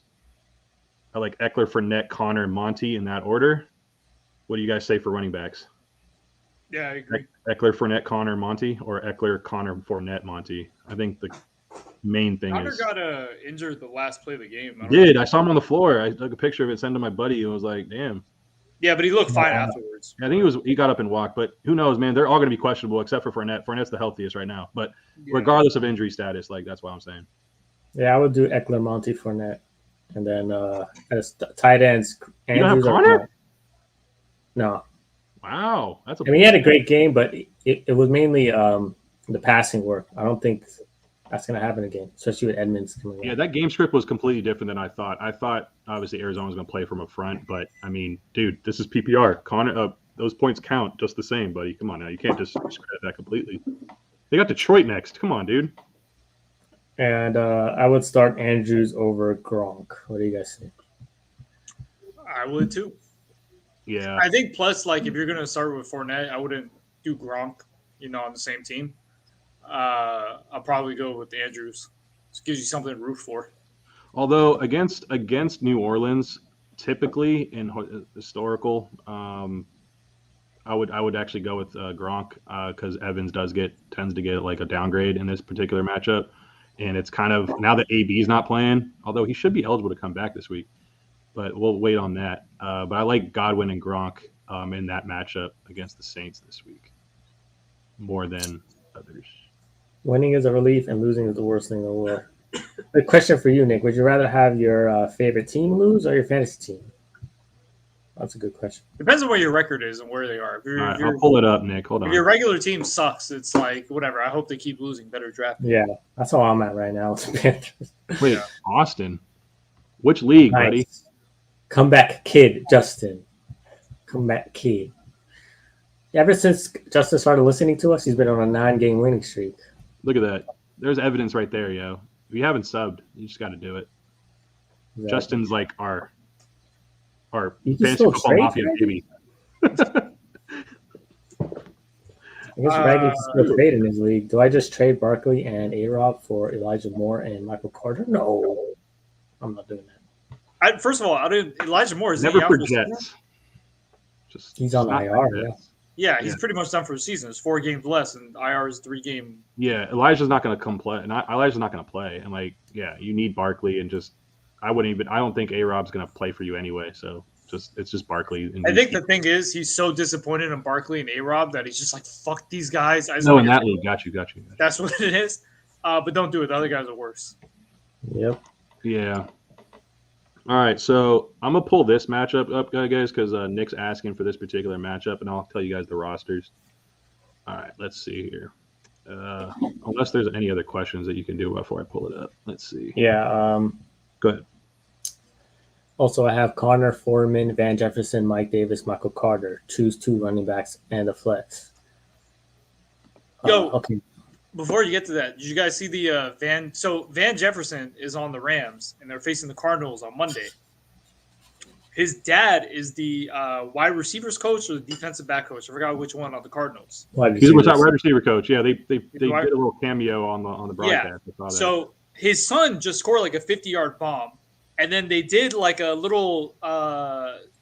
I like Eckler, Fournette, Connor, and Monty in that order. What do you guys say for running backs? Yeah, I agree. Eckler, Fournette, Connor, Monty, or Eckler, Connor, Fournette, Monty. I think the main thing Connor is got injured the last play of the game. I saw him on the floor. I took a picture of it, sent to my buddy, and was like, "Damn." Yeah, but he looked fine afterwards. I think he got up and walked, but who knows, man? They're all going to be questionable except for Fournette. Fournette's the healthiest right now, but regardless of injury status, like that's what I'm saying. Yeah, I would do Eckler, Monty, Fournette, and then as tight ends. You don't have Connor? No. Wow, that's. I mean, he had a great game, but it was mainly the passing work. I don't think that's going to happen again, especially with Edmonds coming in. Yeah, that game script was completely different than I thought. I thought obviously Arizona was going to play from up front, but I mean, dude, this is PPR. Connor, those points count just the same, buddy. Come on now, you can't just discredit that completely. They got Detroit next. Come on, dude. And I would start Andrews over Gronk. What do you guys think? I would too. Yeah. I think plus, like, if you're gonna start with Fournette, I wouldn't do Gronk, on the same team. I'll probably go with Andrews. It gives you something to root for. Although against New Orleans, typically in historical, I would actually go with Gronk because Evans tends to get like a downgrade in this particular matchup, and it's kind of now that AB is not playing, although he should be eligible to come back this week, but we'll wait on that. But I like Godwin and Gronk in that matchup against the Saints this week more than others. Winning is a relief, and losing is the worst thing in the world. A question for you, Nick: would you rather have your favorite team lose or your fantasy team? That's a good question. Depends on what your record is and where they are. All right, I'll pull it up, Nick. Hold on. If your regular team sucks, it's like whatever. I hope they keep losing. Better draft. Yeah, that's how I'm at right now. Wait, Austin, which league, Nice. buddy? Comeback kid, Justin. Comeback kid. Ever since Justin started listening to us, he's been on a 9-game winning streak. Look at that. There's evidence right there, yo. If you haven't subbed, you just got to do it. Exactly. Justin's like our You can fantasy still football trade, mafia right? baby. I guess Raggy can still trade in his league. Do I just trade Barkley and A-Rob for Elijah Moore and Michael Carter? No. I'm not doing that. First of all, Elijah Moore is Never he out for the forget. season? Just He's on not IR, forget. yeah. Yeah, he's Yeah. pretty much done for the season. It's 4 games less, and IR is 3-game. Yeah, Elijah's not going to come play. Elijah's not going to play. And you need Barkley and I don't think A-Rob's going to play for you anyway. So it's just Barkley. And I think the thing is, he's so disappointed in Barkley and A-Rob that he's just like, fuck these guys. No, in that league. Got you. That's what it is. But don't do it. The other guys are worse. Yep. Yeah. All right, so I'm gonna pull this matchup up, guys, because Nick's asking for this particular matchup, and I'll tell you guys the rosters. All right, let's see here. Unless there's any other questions that you can do before I pull it up. Let's see. Yeah. Go ahead. Also, I have Connor, Foreman, Van Jefferson, Mike Davis, Michael Carter. Choose 2 running backs and a flex. Yo, okay. Before you get to that, did you guys see the Van? So Van Jefferson is on the Rams, and they're facing the Cardinals on Monday. His dad is the wide receivers coach or the defensive back coach. I forgot which one on the Cardinals. He's a wide receiver coach. Yeah, they did a little cameo on the broadcast. Yeah. So his son just scored like a 50-yard bomb, and then they did like a little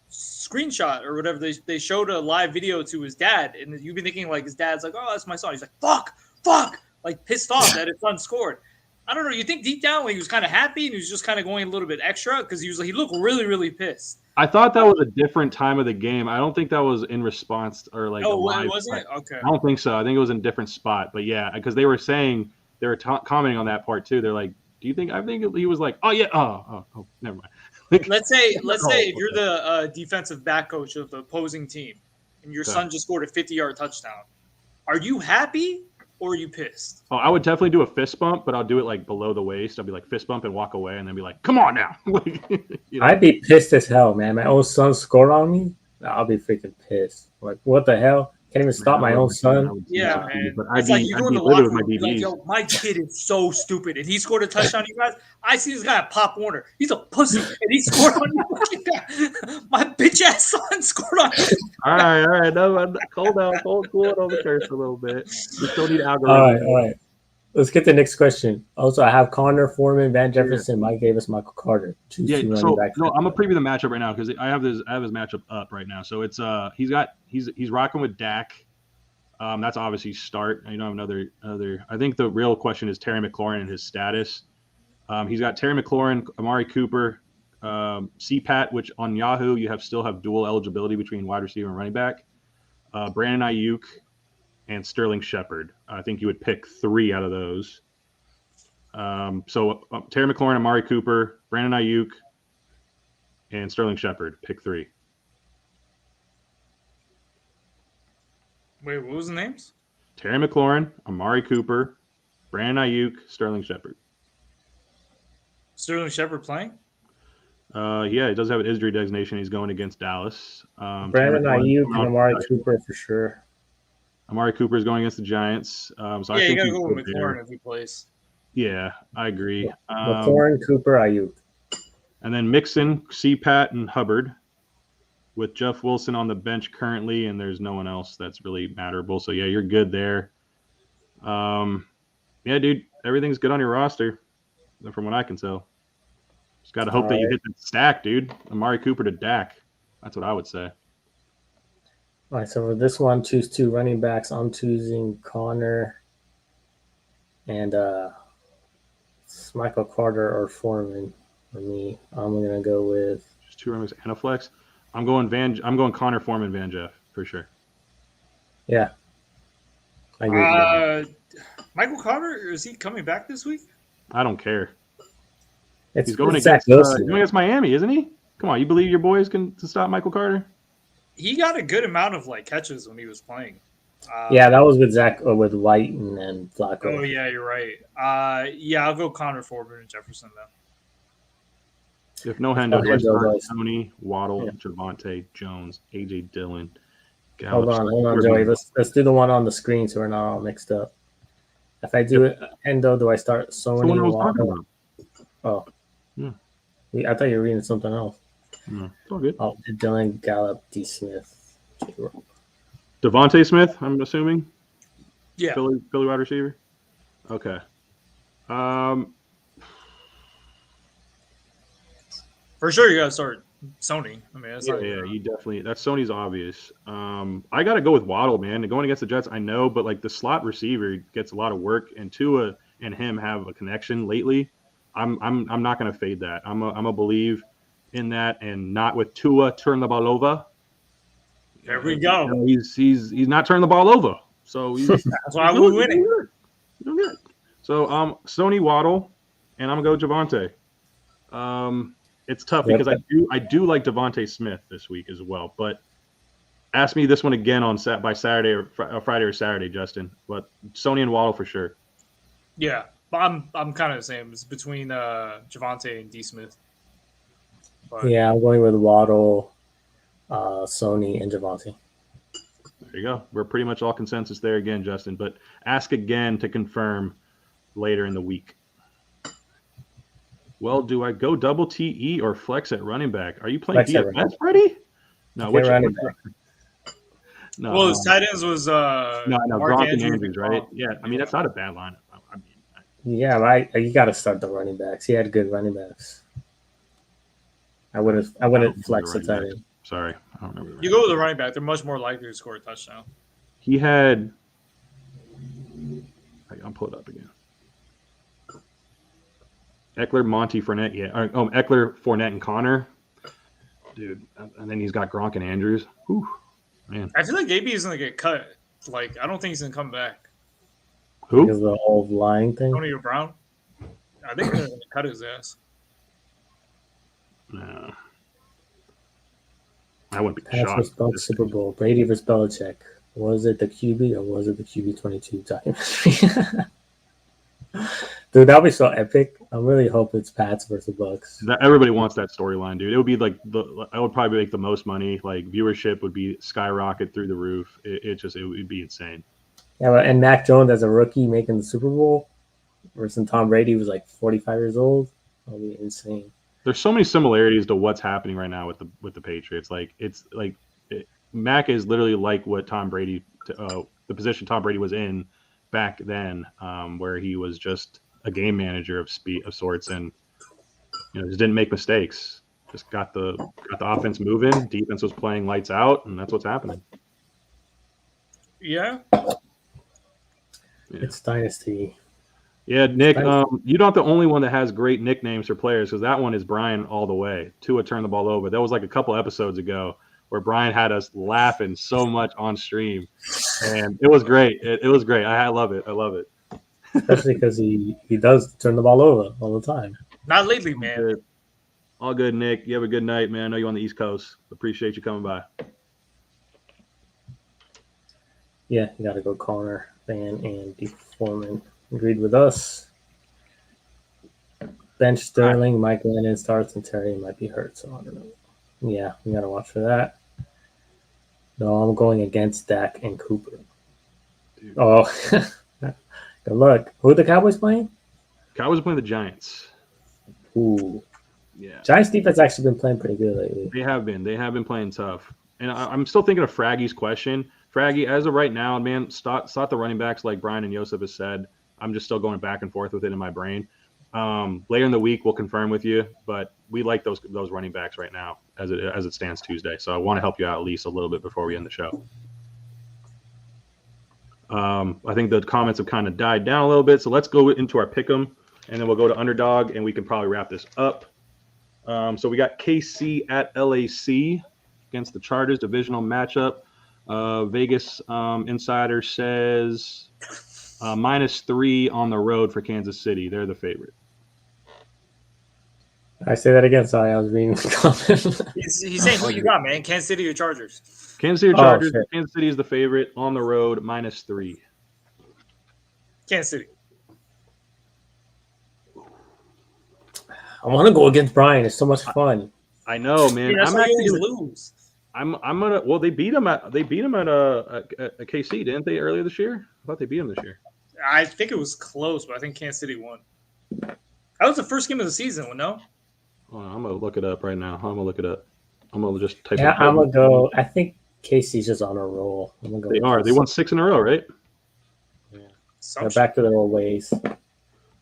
screenshot or whatever. They showed a live video to his dad, and you'd be thinking like his dad's like, "Oh, that's my son." He's like, fuck, like pissed off that his son scored. I don't know. You think deep down, he was kind of happy and he was just kind of going a little bit extra because he looked really, really pissed. I thought that was a different time of the game. I don't think that was in response or like. Oh, wasn't it? Okay. I don't think so. I think it was in a different spot. But yeah, because they were commenting on that part too. They're like, "Do you think?" I think he was like, "Oh yeah, oh, never mind." Like, let's say if you're the defensive back coach of the opposing team, and your son just scored a 50-yard touchdown. Are you happy or are you pissed? Oh, I would definitely do a fist bump, but I'll do it like below the waist. I'll be like fist bump and walk away, and then be like, "Come on now!" I'd be pissed as hell, man. My own son scored on me. I'll be freaking pissed. Like, what the hell? Can't even stop my own son. Yeah, man. But It's like you go in the locker room, my like, yo, my kid is so stupid, and he scored a touchdown. You guys, I see this guy at Pop Warner. He's a pussy, and he scored on you. My bitch ass son scored on you. All right. No, cool down on the curse a little bit. We still need algorithm. All right. Let's get to the next question. Also, I have Connor, Foreman, Van Jefferson, Mike Davis, Michael Carter. I'm gonna preview the matchup right now because I have his matchup up right now. So it's he's rocking with Dak. That's obviously start. I have another. I think the real question is Terry McLaurin and his status. He's got Terry McLaurin, Amari Cooper, CPAT, which on Yahoo you still have dual eligibility between wide receiver and running back. Brandon Ayuk and Sterling Shepard. I think you would pick 3 out of those. So Terry McLaurin, Amari Cooper, Brandon Ayuk, and Sterling Shepard. Pick 3. Wait, what was the names? Terry McLaurin, Amari Cooper, Brandon Ayuk, Sterling Shepard. Sterling Shepard playing? Yeah, he does have an injury designation. He's going against Dallas. Brandon Ayuk and Amari Cooper for sure. Amari Cooper is going against the Giants. So I you think got to go with McLaurin if he plays. Yeah, I agree. McLaurin, Cooper, Ayuk. And then Mixon, C-Pat, and Hubbard with Jeff Wilson on the bench currently, and there's no one else that's really matterable. So, yeah, you're good there. Yeah, dude, everything's good on your roster from what I can tell. Just got to hope that you hit the stack, dude. Amari Cooper to Dak. That's what I would say. All right, so for this one, choose 2 running backs. I'm choosing Connor and it's Michael Carter or Foreman for me. I'm gonna go with Just 2 running backs and a flex. I'm going Connor Foreman, Van Jeff for sure. yeah. I agree with that. Michael Carter, is he coming back this week? I don't care. He's going Zach against Miami, isn't he? Come on, you believe your boys can stop Michael Carter? He got a good amount of catches when he was playing. Yeah, that was with Zach or with White and Flacco. Oh yeah, you're right. Yeah, I'll go Connor Foreman and Jefferson then. If no Hendo, do I start Tony, Waddle, Javonte, Jones, AJ Dillon, Gallup? Hold on, Joey. Let's do the one on the screen so we're not all mixed up. If I do it, Hendo, do I start Sony, Waddle? Oh, I thought you were reading something else. No, it's all good. Oh, Dillon, Gallup, D. Smith, Devontae Smith, I'm assuming. Yeah, Philly wide receiver. Okay. for sure you gotta start Sony. I mean, that's you definitely. That's Sony's obvious. I got to go with Waddle, man. Going against the Jets, I know, but the slot receiver gets a lot of work, and Tua and him have a connection lately. I'm not going to fade that. I'm a believe in that, and not with Tua turn the ball over. There we go. He's not turning the ball over, so that's why we're winning. Doing good. So Sony, Waddle, and I'm gonna go Javonte. It's tough because I do like Devontae Smith this week as well, but ask me this one again by Saturday or Friday or Saturday, Justin. But Sony and Waddle for sure. Yeah, I'm kind of the same. It's between Javonte and D. Smith. But, yeah, I'm going with Waddle, Sony, and Javonte. There you go. We're pretty much all consensus there again, Justin. But ask again to confirm later in the week. Well, do I go double TE or flex at running back? Are you playing DFS, Freddie? No, which running back? No. Well, his tight ends was Gronk and Andrews, right? Yeah, I mean that's not a bad lineup. Yeah, right. You got to start the running backs. He had good running backs. I wouldn't flex the tight end. Sorry, I don't remember. You go with the running back; they're much more likely to score a touchdown. He had. I'll pull it up again. Eckler, Monty, Fournette, Eckler, Fournette, and Connor. Dude, and then he's got Gronk and Andrews. Whew, man. I feel like AB is going to get cut. I don't think he's going to come back. Who? Because of the whole lying thing? Antonio Brown. I think they're going to cut his ass. No. I wouldn't be Pats shocked. Bucks Super Bowl. Brady versus Belichick. Was it the QB or was it the QB22 documentary? Dude, that'll be so epic. I really hope it's Pats versus Bucks. Everybody wants that storyline, dude. It would be I would probably make the most money. Viewership would be skyrocket through the roof. It would be insane. Yeah, and Mac Jones as a rookie making the Super Bowl versus Tom Brady was 45 years old. That'll be insane. There's so many similarities to what's happening right now with the Patriots. Mac is literally like what Tom Brady, the position Tom Brady was in back then, where he was just a game manager of sorts, and just didn't make mistakes. Just got the offense moving. Defense was playing lights out, and that's what's happening. Yeah. It's dynasty. Yeah, Nick, you're not the only one that has great nicknames for players, because that one is Brian all the way. Tua turned the ball over. That was a couple episodes ago where Brian had us laughing so much on stream, and it was great. It was great. I love it. I love it. Especially because he does turn the ball over all the time. Not lately, man. All good, Nick. You have a good night, man. I know you're on the East Coast. Appreciate you coming by. Yeah, you got to go Connor, Van, and D. Foreman. Agreed with us. Bench Sterling, Mike Lennon starts, and Terry might be hurt, so I don't know. Yeah, we got to watch for that. No, I'm going against Dak and Cooper. Dude. Oh, good luck. Who are the Cowboys playing? Cowboys are playing the Giants. Ooh. Yeah. Giants defense actually been playing pretty good lately. They have been. They have been playing tough. And I'm still thinking of Fraggy's question. Fraggy, as of right now, man, start the running backs like Brian and Joseph has said. I'm just still going back and forth with it in my brain. Later in the week, we'll confirm with you, but we like those running backs right now as it stands Tuesday. So I want to help you out at least a little bit before we end the show. I think the comments have kind of died down a little bit, so let's go into our pick'em, and then we'll go to underdog, and we can probably wrap this up. So we got KC at LAC against the Chargers, divisional matchup. Vegas Insider says -3 on the road for Kansas City. They're the favorite. I say that again. Sorry, I was reading the comment. He's saying who you got, man? Kansas City or Chargers? Kansas City Chargers. shit. Kansas City is the favorite on the road, -3. Kansas City. I want to go against Brian. It's so much fun. I know, man. Yeah, that's I'm why actually you gonna, always lose. I'm gonna. Well, they beat them at a KC, didn't they, earlier this year? I thought they beat them this year. I think it was close, but I think Kansas City won. That was the first game of the season, no? Hold on, I'm gonna look it up right now. I'm gonna look it up. I'm gonna just type. Yeah, it I'm gonna go. I think Casey's just on a roll. I'm gonna go. They with are. this. They won 6 in a row, right? They're back to their old ways.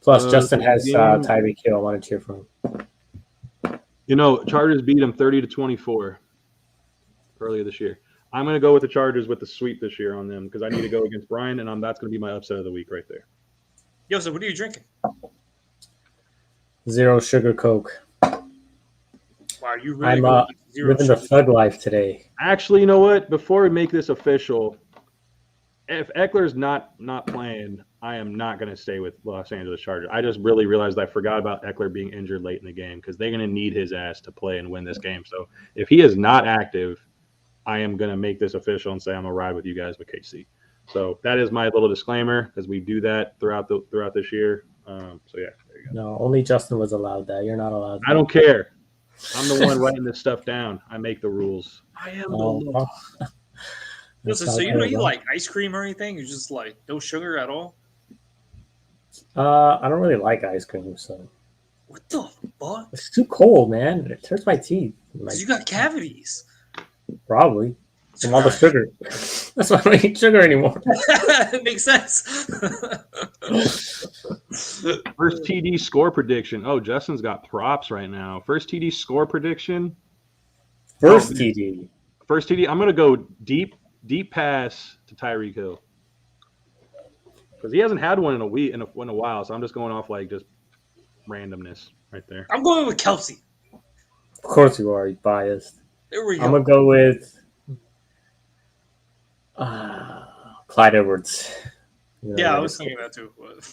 Plus, Justin has game- Tyreek Hill. I want to cheer for him. You know, Chargers beat them 30-24 earlier this year. I'm gonna go with the Chargers with the sweep this year on them because I need to go against Brian, and that's gonna be my upset of the week right there. Yo, so what are you drinking? Zero sugar Coke. Wow, you really I'm go with zero living the sugar. thug life today. Actually, you know what? Before we make this official, if Eckler's not playing, I am not going to stay with Los Angeles Chargers. I just really realized I forgot about Eckler being injured late in the game because they're going to need his ass to play and win this game. So if he is not active, I am going to make this official and say I'm going to ride with you guys with KC. So that is my little disclaimer because we do that throughout this year. So yeah, there you go. No, only Justin was allowed that. You're not allowed. I don't care. I'm the one writing this stuff down. I make the rules. I am the Oh, law. Listen, so you know you like ice cream or anything? You're just like no sugar at all? I don't really like ice cream, so What the fuck? it's too cold, man. It hurts my teeth. Because you got cavities. Probably from all the sugar. That's why I don't eat sugar anymore. Makes sense. First TD score prediction. Oh, Justin's got props right now. First TD score prediction. First TD. First TD. I'm gonna go deep pass to Tyreek Hill because he hasn't had one in a while. So I'm just going off like just randomness right there. I'm going with Kelsey. Of course you are. You're biased. There we go. I'm gonna go with Clyde Edwards. You know, Yeah, I like- was thinking that too. But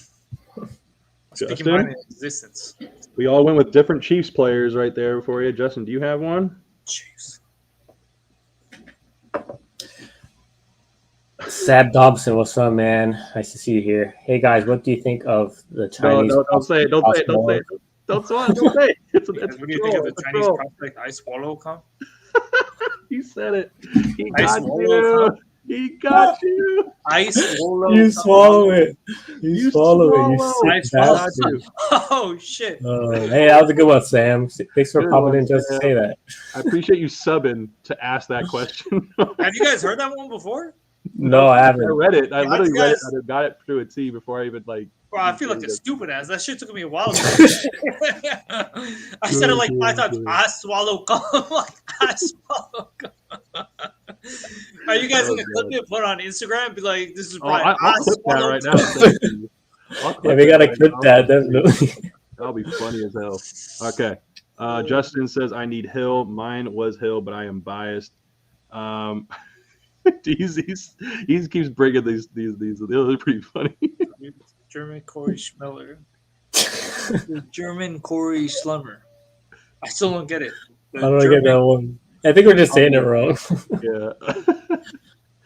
speaking Justin? mine in existence. We all went with different Chiefs players right there for you. Justin, do you have one? Jeez. Sab Dobson, what's up, man? Nice to see you here. Hey guys, what do you think of the Chinese? No, don't say it. Don't say it. Don't say it. Don't say it. It's What do you think of the Chinese prospect I swallow come? He said it. He I got swallow you. it. He got you. I swallow. You swallow it. You swallow it. You I sick swallow. bastard. Oh shit! Hey, that was a good one, Sam. Thanks for Good popping one, in just to Sam. say that. I appreciate you subbing to ask that question. Have you guys heard that one before? No, I I haven't. read it. I Yeah, literally you read it. guys- I got it through a T before I even like. Bro, I feel like the stupid ass. That shit took me a while. I said it like 5 times. I swallow cum. Like I swallow cum. Are you guys gonna clip it, put it on Instagram, be like, "This is Oh, Brian." I'll clip that swallow right cum. now. Thank you. I'll clip Yeah, we gotta right clip now. that definitely. That'll be funny as hell. Okay. Justin says I need Hill. Mine was Hill, but I am biased. He keeps bringing these. They're pretty funny. German Corey Schmeller. The German Corey Slummer. I still don't get it. I don't get that one. I think we're just saying it wrong. Yeah.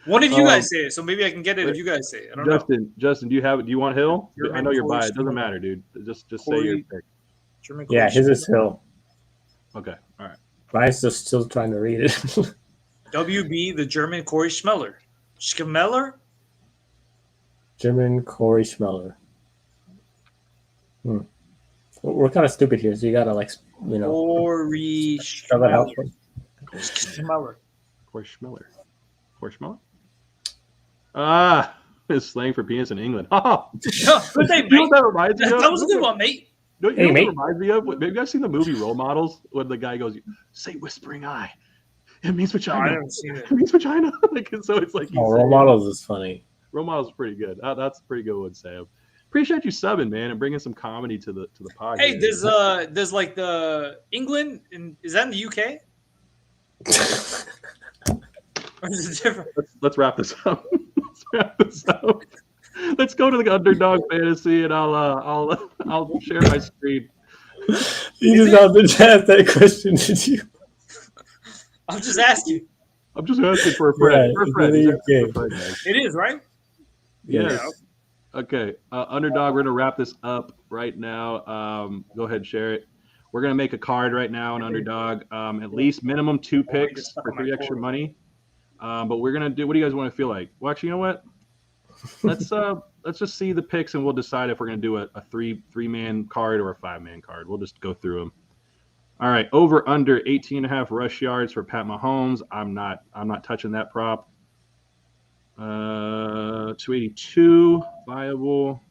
One of you guys say it, so maybe I can get it if you guys say it. I don't know. Justin, do you want Hill? German I know you're Corey biased. It doesn't Schmeller. matter, dude. Just say your Corey- pick. German Corey Yeah, his Schmeller. is Hill. Okay. All right. Brian's just still trying to read it. WB, the German Corey Schmeller. Schmeller? German Corey Schmeller. We're kind of stupid here, so you gotta Corey spell that out. Schmeller. Horschmeller? Ah, it's slang for penis in England. Oh, Good name, you know mate. what that reminds me of? That was a good one, mate. You know Hey, what mate. it reminds me of? Maybe you guys seen the movie Role Models when the guy goes, "Say whispering eye." It means No, vagina. I haven't seen it. It means vagina. So it's like Oh, Role Models is funny. Role Models is pretty good. That's a pretty good one, Sam. Appreciate you subbing, man, and bringing some comedy to the podcast. Hey, there's like the England, is that in the UK? Or is it different? Let's wrap this up. Let's go to the underdog fantasy, and I'll share my screen. You just have to ask that question, did you? I'm just asking. I'm just asking for a friend. Yeah, For a friend. it's He's asking okay. for a friend, guys. It is, right? Yes. Yeah. Okay. Underdog, we're gonna wrap this up right now. Go ahead, share it. We're gonna make a card right now in Underdog. At least minimum 2 picks for 3 extra money. But we're gonna do. What do you guys want to feel like? Well, actually, you know what? Let's just see the picks, and we'll decide if we're gonna do a three-man card or a 5-man card. We'll just go through them. All right, over under 18.5 rush yards for Pat Mahomes. I'm not touching that prop. 282 viable.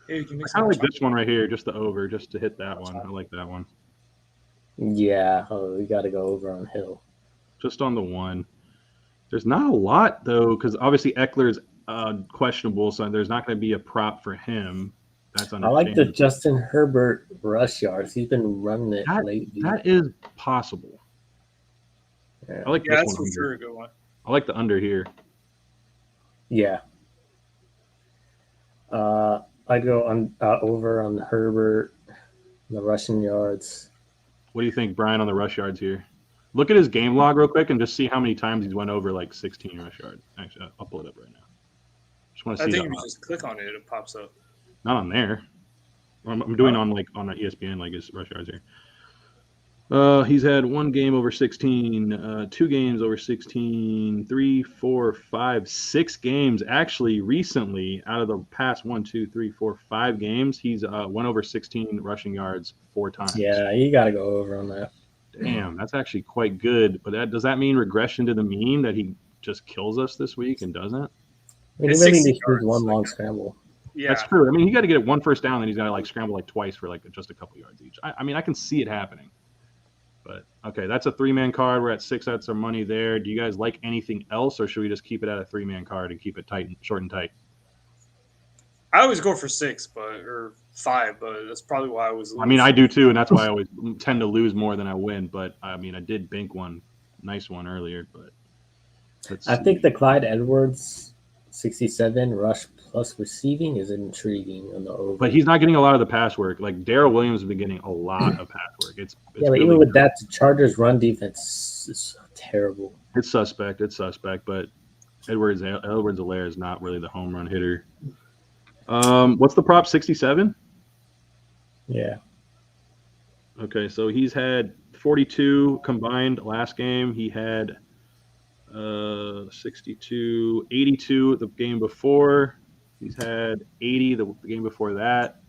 Hey, you can I mix kind of it like this one right here, just the over, just to hit that one. I like that one. Yeah. Oh, we got to go over on Hill. Just on the one. There's not a lot though, because obviously Eckler's questionable, so there's not going to be a prop for him. That's I like the Justin Herbert rush yards. He's been running it lately. That is possible. Yeah. I like Yeah, this that's one. for sure a good one. I like the under here. Yeah. I'd go on over on Herbert, the rushing yards. What do you think, Brian, on the rush yards here? Look at his game log real quick and just see how many times he's went over like 16 rush yards. Actually, I'll pull it up right now. Just want to I see. think if you just click on it, it pops up. Not on there. I'm doing on ESPN like his rush yards here. He's had 1 game over 16, 2 games over 16, 3, 4, 5, 6 games. Actually, recently, out of the past 1, 2, 3, 4, 5 games, he's went over 16 rushing yards 4 times. Yeah, you got to go over on that. Damn, that's actually quite good. But does that mean regression to the mean that he just kills us this week and doesn't? I mean, It's he really 60 needs yards, one long like- scramble. Yeah. That's true. I mean, he got to get it 1 first down, then he's got to like scramble like twice for like just a couple yards each. I mean, I can see it happening. But okay, that's a 3-man card. We're at 6 outs of money there. Do you guys like anything else, or should we just keep it at a 3-man card and keep it tight and short and tight? I always go for 6, or 5, but that's probably why I was. I mean, I do too, and that's why I always tend to lose more than I win. But I mean, I did bank one nice one earlier. But I think the Clyde Edwards 67 rush plus receiving is intriguing on the over. But he's not getting a lot of the pass work. Like Darrell Williams has been getting a lot of pass work. It's yeah, but really even with that, the Chargers' run defense is terrible. It's suspect. But Edwards-Helaire is not really the home run hitter. What's the prop? 67? Yeah. Okay, so he's had 42 combined last game. He had 62, 82 the game before. He's had 80 the game before that.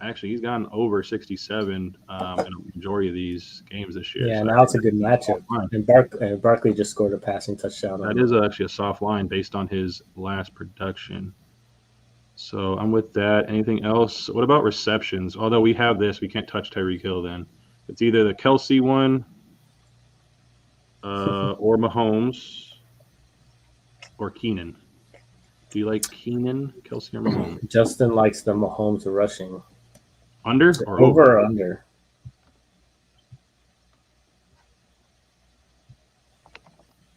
Actually, he's gone over 67 in a majority of these games this year. Yeah, so now it's a good matchup. And Barkley just scored a passing touchdown. That is actually a soft line based on his last production. So I'm with that. Anything else? What about receptions? Although we have this, we can't touch Tyreek Hill then. It's either the Kelsey one or Mahomes or Keenan. Do you like Keenan, Kelsey, or Mahomes? Justin likes the Mahomes rushing. Under or Over or under?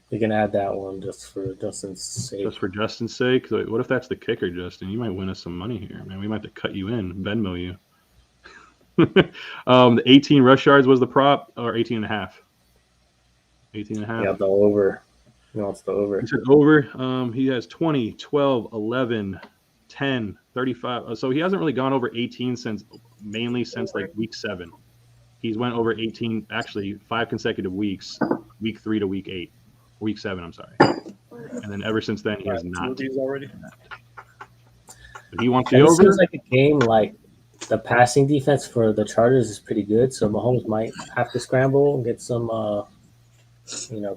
You can add that one just for Justin's sake. Just for Justin's sake? So what if that's the kicker, Justin? You might win us some money here, man. We might have to cut you in, Venmo you. The 18 rush yards was the prop, or 18 and a half? 18 and a half? Yeah, the over. He wants the over. He said over. He has 20, 12, 11, 10, 35. So he hasn't really gone over 18 mainly since like week 7. He's went over 18, actually 5 consecutive weeks, week 3 to week 8. Week 7, I'm sorry. And then ever since then, he has not. Already. He wants And the it over. seems like a game like the passing defense for the Chargers is pretty good, so Mahomes might have to scramble and get some,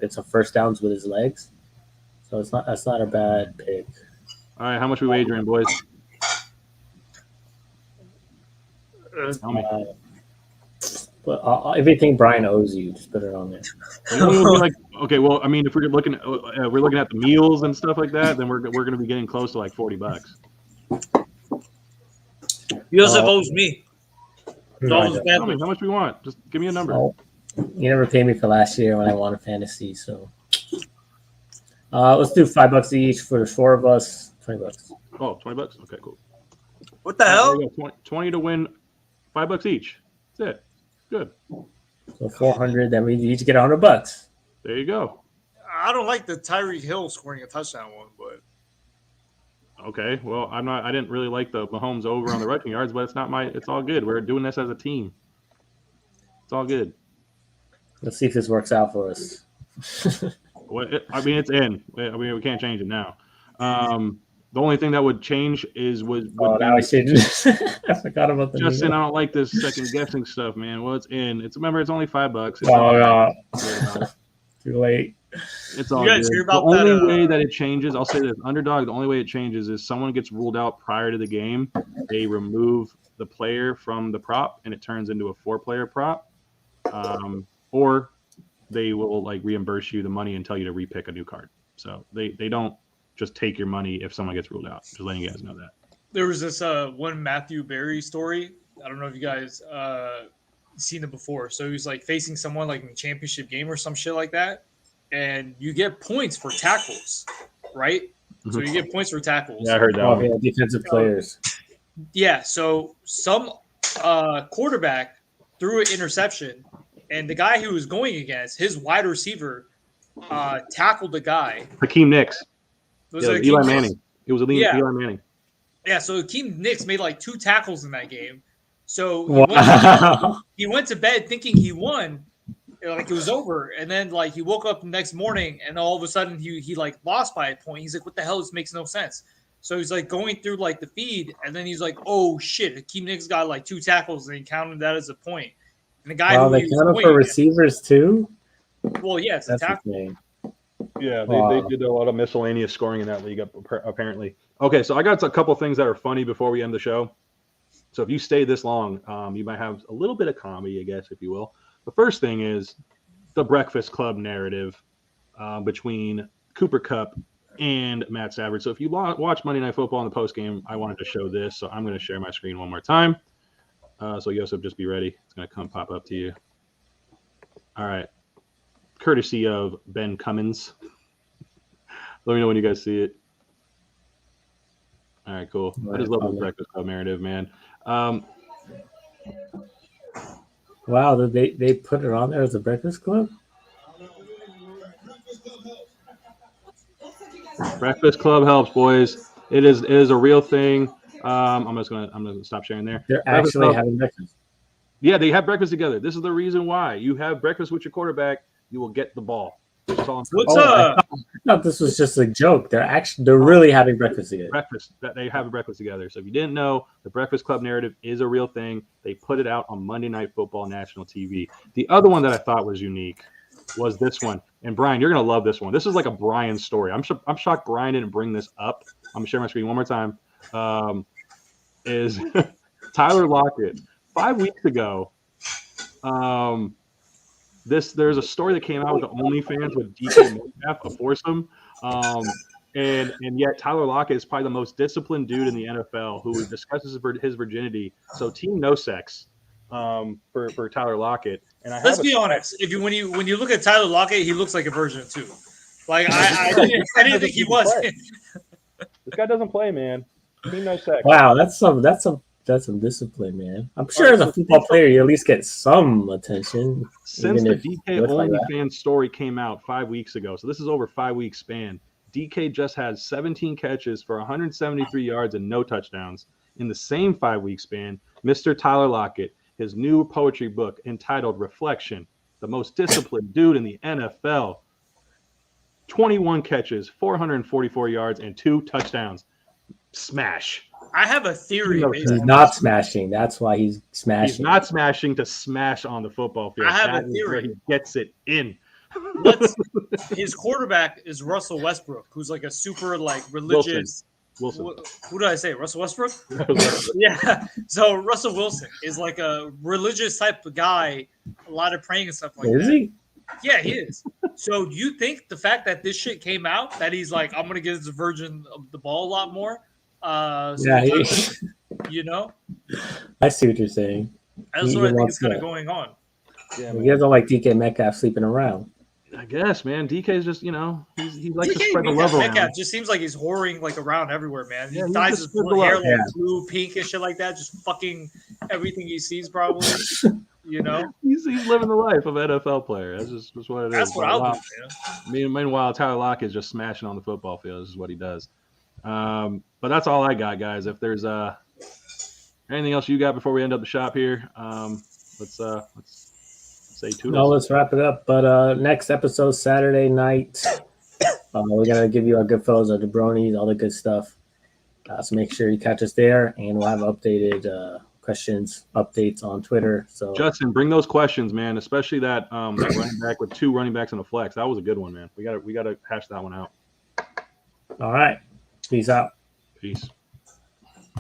get some first downs with his legs. So that's not a bad pick. All right, how much we wagering, boys? Tell me. But everything Brian owes you, just put it on there. It only will be like, okay, well, I mean, if we're looking at the meals and stuff like that, then we're going to be getting close to like $40. Joseph owes me. No, Tell me how much we want. Just give me a number. oh, you never paid me for last year when I won a fantasy, so let's do $5 each for the 4 of us. $20. Oh, $20? Okay, cool. What the hell? 20 to win, $5 each. That's it. Good. So 400. Then we each get $100. There you go. I don't like the Tyreek Hill scoring a touchdown one, but Okay. Well, I didn't really like the Mahomes over on the rushing yards, but it's all good. We're doing this as a team. It's all good. Let's see if this works out for us. It's in. We can't change it now. The only thing that would change now I should. I forgot about the. Justin, I don't like this second guessing stuff, man. Well, it's in. Remember, it's only $5. Too late. It's all you guys good. hear about the that? only way that it changes, I'll say this: underdog. The only way it changes is someone gets ruled out prior to the game. They remove the player from the prop, and it turns into a 4-player prop, or they will reimburse you the money and tell you to repick a new card. So they don't just take your money if someone gets ruled out. Just letting you guys know that. There was this one Matthew Berry story. I don't know if you guys seen it before. So he was facing someone in a championship game or some shit like that, and you get points for tackles, right? Mm-hmm. So you get points for tackles. Yeah, I heard that. Yeah, defensive players. Yeah. So some quarterback threw an interception, and the guy he was going against, his wide receiver, tackled the guy. Hakeem Nicks. Eli Nicks. Manning. It was Eli Manning. Yeah, so Hakeem Nicks made 2 tackles in that game. So he went to bed thinking he won, it was over, and then he woke up the next morning, and all of a sudden he lost by a point. He's like, "What the hell? This makes no sense." So he's going through the feed, and then he's like, "Oh shit!" Hakeem Nicks got 2 tackles, and he counted that as a point. And the guy they count for receivers too. Well, yeah, it's a tackle. Yeah, they did a lot of miscellaneous scoring in that league, apparently. Okay, so I got a couple things that are funny before we end the show. So if you stay this long, you might have a little bit of comedy, I guess, if you will. The first thing is the Breakfast Club narrative between Cooper Kupp and Matt Stafford. So if you watch Monday Night Football in the postgame, I wanted to show this. So I'm going to share my screen one more time. So Yosef, just be ready. It's going to pop up to you. All right. Courtesy of Ben Cummins. Let me know when you guys see it. All right, cool. I just love the Breakfast Club narrative, man. Wow, they put it on there as a Breakfast Club? Breakfast Club helps, boys. It is a real thing. I'm gonna stop sharing there. They're actually having breakfast. Yeah, they have breakfast together. This is the reason why you have breakfast with your quarterback. You will get the ball. I thought this was just a joke. They're really having breakfast together. They have a breakfast together. So if you didn't know, the Breakfast Club narrative is a real thing. They put it out on Monday Night Football national TV. The other one that I thought was unique was this one. And Brian, you're gonna love this one. This is like a Brian story. I'm shocked Brian didn't bring this up. I'm gonna share my screen one more time. Is Tyler Lockett 5 weeks ago? There's a story that came out with the OnlyFans with DK Metcalf, a foursome, and yet Tyler Lockett is probably the most disciplined dude in the NFL who discusses his virginity. So team no sex for Tyler Lockett. And let's be honest. When you look at Tyler Lockett, he looks like a virgin too. I didn't think he was. This guy doesn't play, man. Team no sex. Wow, that's some discipline, man. I'm sure as a football player, you at least get some attention. Since the DK OnlyFans story came out 5 weeks ago, so this is over 5 week span, DK just has 17 catches for 173 yards and no touchdowns. In the same 5 week span, Mr. Tyler Lockett, his new poetry book entitled Reflection, the most disciplined dude in the NFL, 21 catches, 444 yards, and 2 touchdowns. Smash. I have a theory. No, based He's on not this. smashing. That's why he's smashing. He's not smashing to smash on the football field. I have That a is theory. where he gets it in. His quarterback is Russell Westbrook, who's like a super like religious. Wilson. Who did I say? Russell Westbrook? Yeah. So Russell Wilson is like a religious type of guy, a lot of praying and stuff like Is that. he? Yeah, he is. So do you think the fact that this shit came out, that he's like, I'm gonna give this virgin the ball a lot more? Yeah, You know, I see what you're saying. that's He what I think wants is kind of that. going on. Yeah, He doesn't like DK Metcalf sleeping around. I guess, man. DK's just, he likes to DK spread the love around. Metcalf just seems like he's whoring like around everywhere, man. He Yeah, he dyes just his spreads the hair love. like Yeah. blue, pink, and shit like that. Just fucking everything he sees, probably. You know, He's living the life of an NFL player. That's just what it is. that's what I'll do, man. Meanwhile, Tyler Lockett is just smashing on the football field. This is what he does. But that's all I got, guys. If there's anything else you got before we end up the shop here, let's say toodles. No, let's wrap it up. But next episode, Saturday night, we're going to give you our good fellows, our jabronis, all the good stuff. So make sure you catch us there, and we'll have updated questions, updates on Twitter. So Justin, bring those questions, man, especially that running back with 2 running backs on the flex. That was a good one, man. We got to hash that one out. all right. Peace out. Peace.